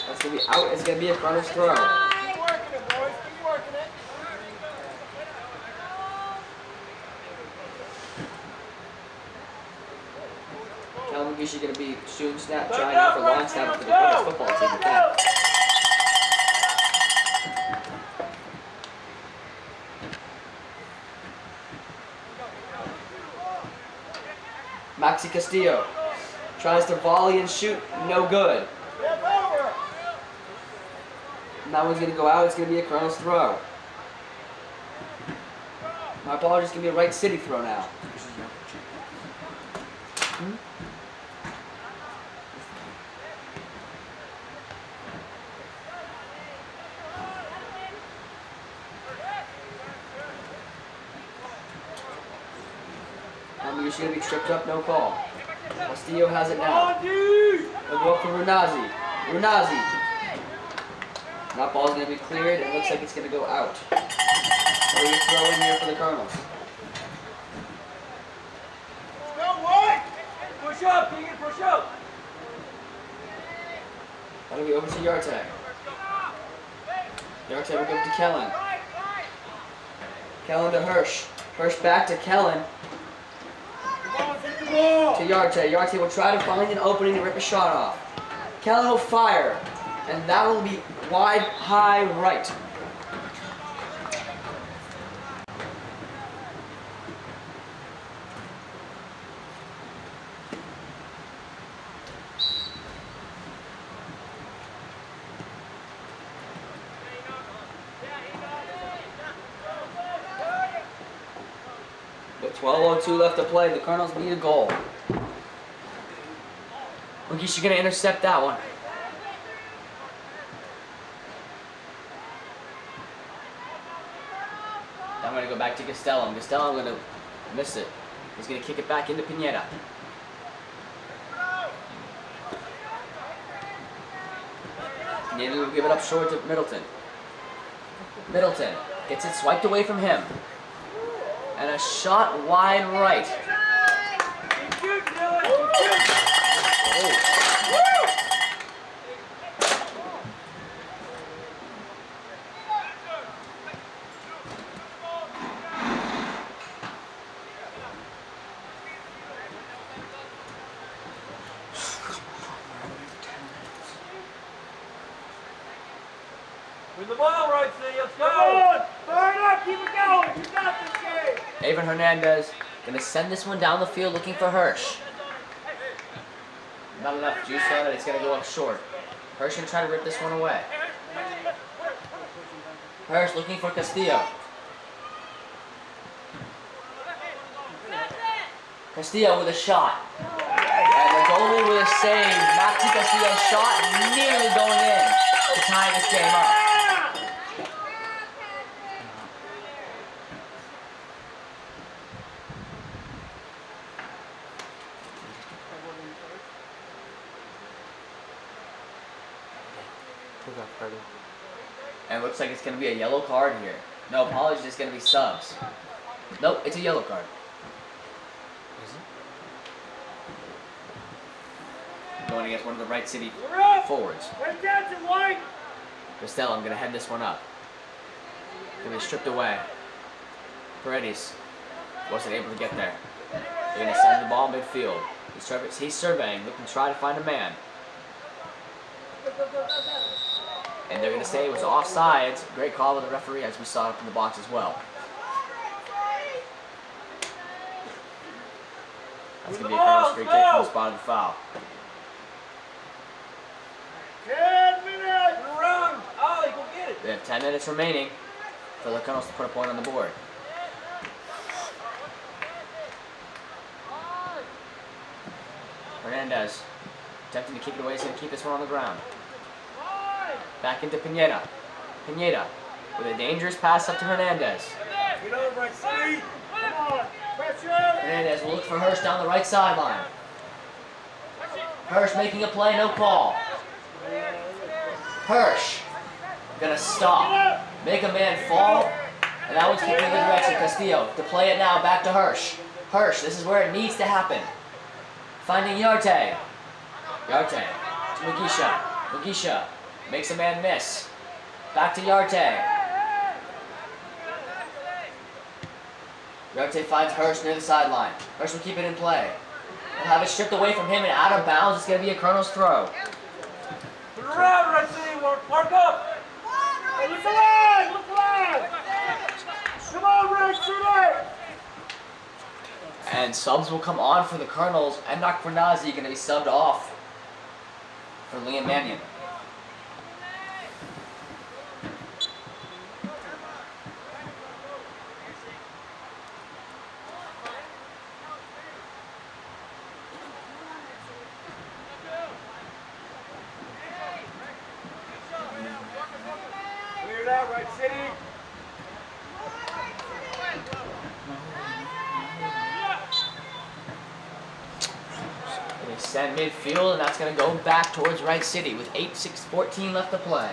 That's going to be out. It's going to be a Colonel's throw. Keep working it, boys. Keep working it. Californication going to be soon trying out for long snap for the Colonel's football team with that. Maxi Castillo tries to volley and shoot, no good. Step over. And that one's going to go out, it's going to be a Colonel's throw. My apologies, it's going to be a Wright City throw now. You're going to be tripped up, no call. Castillo has it now. They'll go up for Renazi. Renazi. That ball's going to be cleared. It looks like it's going to go out. What do you throw in here for the Colonels? Go, White! Push up, Keegan, push up! That'll be over to Yarte. Yarte will give it to Kellen. Kellen to Hirsch. Hirsch back to Kellen. To Yarte. Yarte will try to find an opening to rip a shot off. Kellen will fire. And that will be wide, high, right. With 12:02 left to play, the Colonels need a goal. Mugisha gonna intercept that one. I'm gonna go back to Castello. Castello gonna miss it. He's gonna kick it back into Pineda. Pineda will give it up short to Middleton. Middleton gets it swiped away from him. And a shot wide right. Win the ball, Wright, let's go! Come on! Fire it up, keep it going! You got this game! Avon Hernandez gonna send this one down the field looking for Hirsch. Not enough juice on it, it's gonna go up short. Hirsch gonna try to rip this one away. Hirsch looking for Castillo. Castillo with a shot. And the goalie with a save. Maxi Castillo's shot nearly going in to tie this game up. And it looks like it's going to be a yellow card here. No, apologies, it's going to be subs. Nope, it's a yellow card. Is it? Going against one of the Wright City forwards. Costello, I'm going to head this one up. Going to be stripped away. Paredes wasn't able to get there. They're going to send the ball midfield. He's surveying, looking to try to find a man. And they're going to say it was offsides. Great call with the referee, as we saw up in the box as well. That's going to be a Colonel's free kick from the spot of the foul. 10 minutes! Run! Ollie, go get it! They have 10 minutes remaining for the Colonels to put a point on the board. Hernandez attempting to kick it away. He's going to keep this one on the ground. Back into Pineda. Pineda with a dangerous pass up to Hernandez. Get over, Wright City! Come on! Pressure! Hernandez will look for Hirsch down the right sideline. Hirsch making a play, no call. Hirsch gonna stop. Make a man fall. And that one's kicking in the direction. Castillo to play it now, back to Hirsch. Hirsch, this is where it needs to happen. Finding Yarte. Yarte to Mugisha. Mugisha makes a man miss. Back to Yarte. Yarte finds Hirsch near the sideline. Hirsch will keep it in play. He'll have it stripped away from him and out of bounds. It's going to be a Colonel's throw. Put it around, Wright City. Mark up. Hey, look alive! Look alive! Come on, Wright City! And subs will come on for the Colonels. Enoch Bernazi going to be subbed off for Liam Mannion. Clear it out, Wright City. They send midfield, and that's going to go back towards Wright City with 8:14 left to play.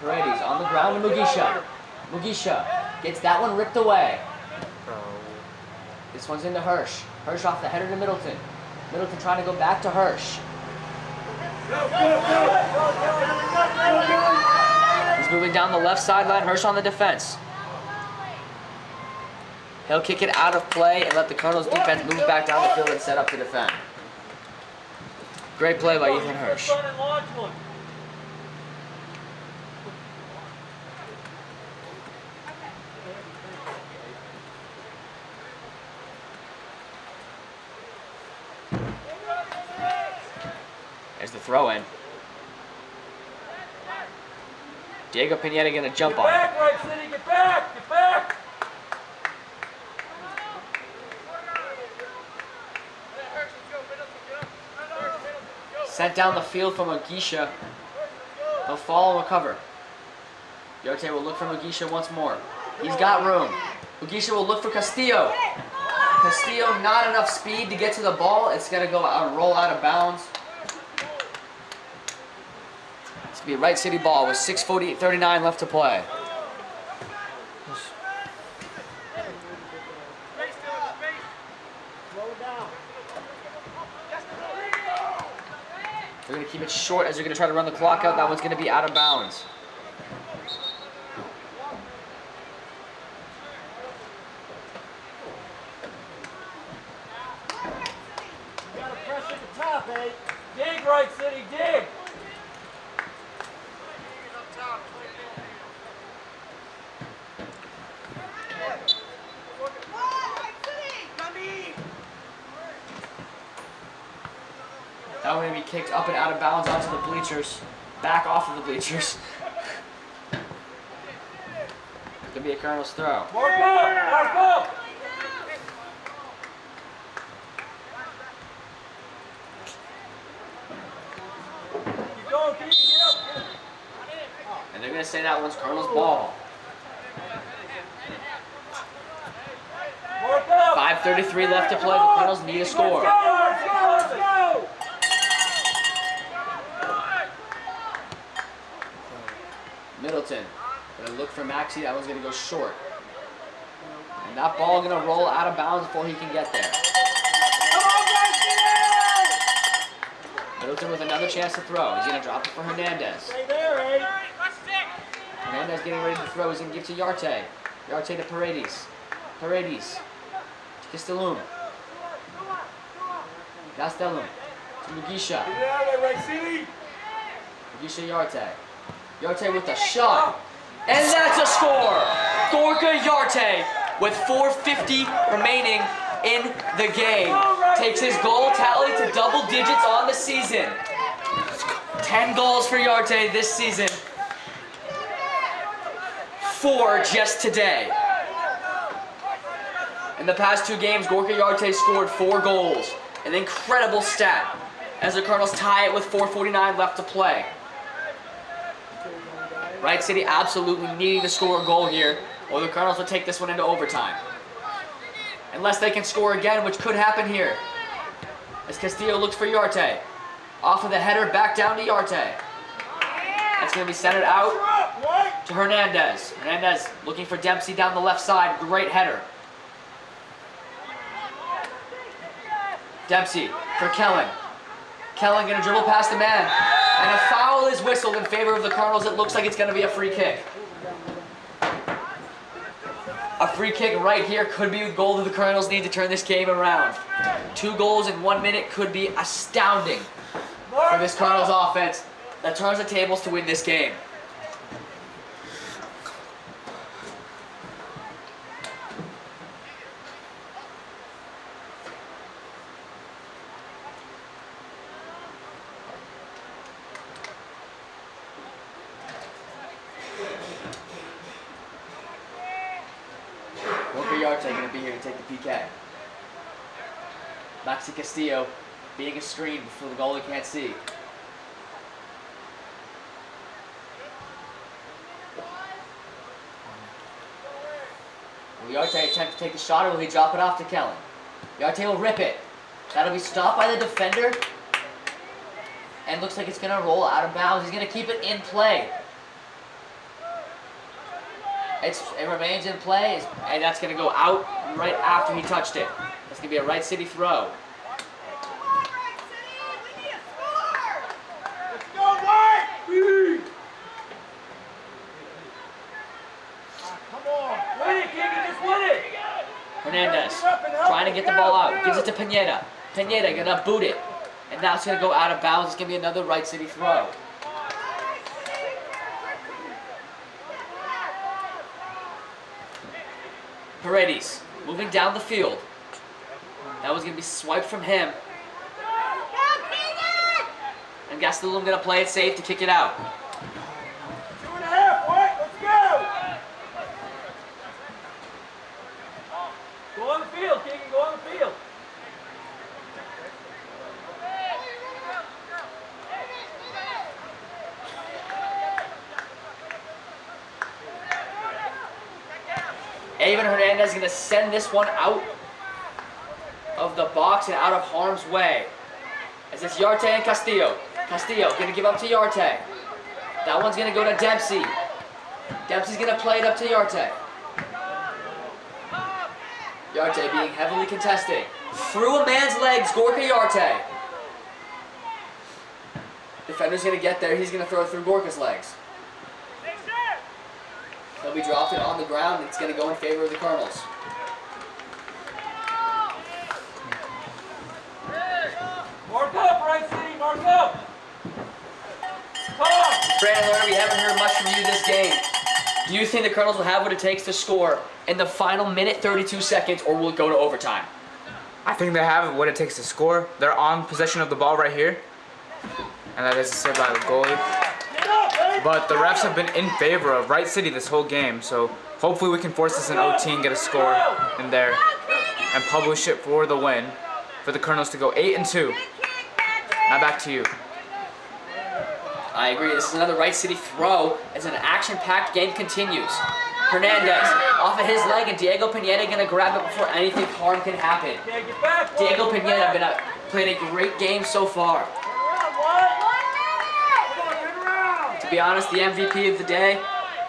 Paredes on the ground to Mugisha. Mugisha gets that one ripped away. This one's into Hirsch. Hirsch off the header to Middleton. Middleton trying to go back to Hirsch. He's moving down the left sideline. Hirsch on the defense. He'll kick it out of play and let the Colonels defense move back down the field and set up to defend. Great play by Ethan Hirsch. There's the throw in. Diego Pineda gonna jump on it. Get back, Wright City, get back, get back! Sent down the field from Mugisha. He'll fall and recover. Yarte will look for Mugisha once more. He's got room. Mugisha will look for Castillo. Castillo, not enough speed to get to the ball. It's gonna go out, roll out of bounds. It's gonna be a Wright City ball with 6:39 left to play. They're going to keep it short as they're going to try to run the clock out. That one's going to be out of bounds. You gotta press at the top, eh? Dig, Wright City, dig! That one going to be kicked up and out of bounds onto the bleachers. Back off of the bleachers. It's going to be a Colonel's throw. Mark up! Mark up! Keep going, Keith, get up! And they're going to say that one's Colonel's ball. Mark up! 5:33 left to play. The Colonels need a score. Let's go! Let's go! Let's go! Middleton going to look for Maxey. That one's going to go short. And that ball going to roll out of bounds before he can get there. Middleton with another chance to throw. He's going to drop it for Hernandez. Stay there, eh? Hernandez getting ready to throw. He's going to give to Yarte. Yarte to Paredes. Paredes to Castellum. Castellum to Mugisha. Get out of there, Wright City! Mugisha Yarte. Yarte with a shot. And that's a score! Gorka Yarte with 4:50 remaining in the game. Takes his goal tally to double digits on the season. 10 goals for Yarte this season. 4 just today. In the past 2 games, Gorka Yarte scored 4 goals. An incredible stat as the Colonels tie it with 4:49 left to play. Wright City absolutely needing to score a goal here, or the Colonels will take this one into overtime. Unless they can score again, which could happen here. As Castillo looks for Yarte. Off of the header, back down to Yarte. That's going to be centered out to Hernandez. Hernandez looking for Dempsey down the left side. Great header. Dempsey for Kellen. Kellen going to dribble past the man. And a foul is whistled in favor of the Colonels. It looks like it's going to be a free kick. A free kick right here could be the goal that the Colonels need to turn this game around. 2 goals in 1 minute could be astounding for this Colonels offense that turns the tables to win this game. Yarte going to be here to take the PK. Maxi Castillo being a screen for the goal he can't see. Will Yarte attempt to take the shot, or will he drop it off to Kellen? Yarte will rip it. That'll be stopped by the defender. And looks like it's going to roll out of bounds. He's going to keep it in play. It remains in play, and that's going to go out right after he touched it. It's going to be a Wright City throw. Let's go, Wright! Come on. Win it, Keegan, just win it! Hernandez trying to get the ball out. Gives it to Pineda. Pineda going to boot it. And now it's going to go out of bounds. It's going to be another Wright City throw. Paredes moving down the field. That was going to be swiped from him. And Gastelum going to play it safe to kick it out. 2.5, White, let's go! Go on the field, Keegan, go on the field. Avon Hernandez is going to send this one out of the box and out of harm's way. As it's Yarte and Castillo. Castillo going to give up to Yarte. That one's going to go to Dempsey. Dempsey's going to play it up to Yarte. Yarte being heavily contested. Through a man's legs, Gorka Yarte. Defender's going to get there. He's going to throw it through Gorka's legs. He'll be dropped it on the ground, and it's going to go in favor of the Colonels. Mark up, Wright City, mark up! Come on! Brandon Lerner, we haven't heard much from you this game. Do you think the Colonels will have what it takes to score in the final minute 32 seconds, or will it go to overtime? I think they have what it takes to score. They're on possession of the ball right here. And that is saved by the goalie. But the refs have been in favor of Wright City this whole game, so hopefully we can force this in OT and get a score in there and publish it for the win for the Colonels to go 8-2. Now back to you. I agree. This is another Wright City throw as an action-packed game continues. Hernandez off of his leg, and Diego Pineda going to grab it before anything harm can happen. Diego Pineda played a great game so far. To be honest, the MVP of the day,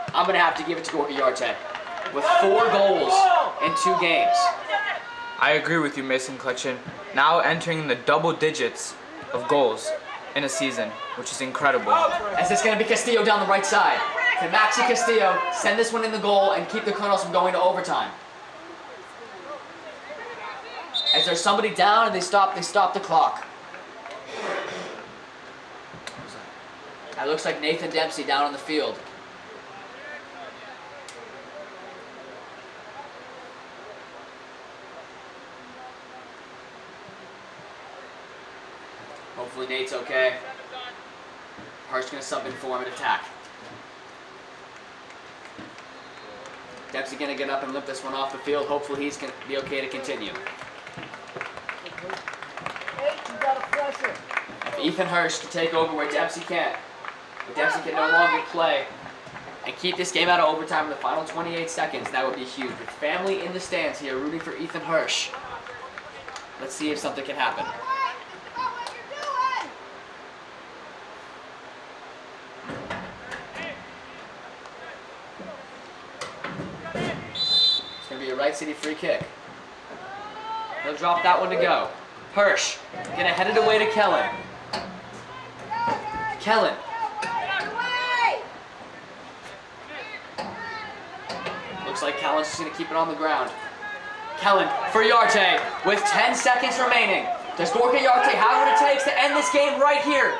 I'm going to have to give it to Gorka Yarte with 4 goals in 2 games. I agree with you, Mason Clutchin. Now entering the double digits of goals in a season, which is incredible. As it's going to be Castillo down the right side. Can Maxi Castillo send this one in the goal and keep the Colonels from going to overtime? As there's somebody down and they stop the clock. That looks like Nathan Dempsey down on the field. Hopefully Nate's okay. Hart's gonna sub in for him and attack. Dempsey gonna get up and lift this one off the field. Hopefully he's gonna be okay to continue. If Ethan Hirsch can take over where Dempsey can't, but Dempsey can no longer play and keep this game out of overtime in the final 28 seconds, that would be huge. With family in the stands here rooting for Ethan Hirsch, let's see if something can happen. It's going to be a Wright City free kick. He'll drop that one to go. Hirsch gonna head it away to Kellen. Kellen. Looks like Kellen's just gonna keep it on the ground. Kellen for Yarte with 10 seconds remaining. Does Gorka Yarte have what it takes to end this game right here?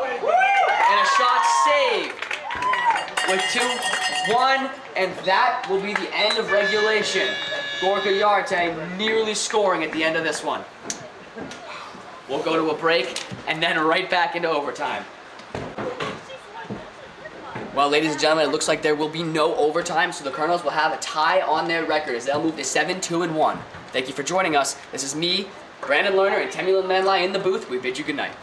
And a shot saved with 2-1, and that will be the end of regulation. Gorka Yarte nearly scoring at the end of this one. We'll go to a break and then right back into overtime. Well, ladies and gentlemen, it looks like there will be no overtime, so the Colonels will have a tie on their record as they'll move to 7-2-1. Thank you for joining us. This is me, Brandon Lerner, and Temi Manlai in the booth. We bid you good night.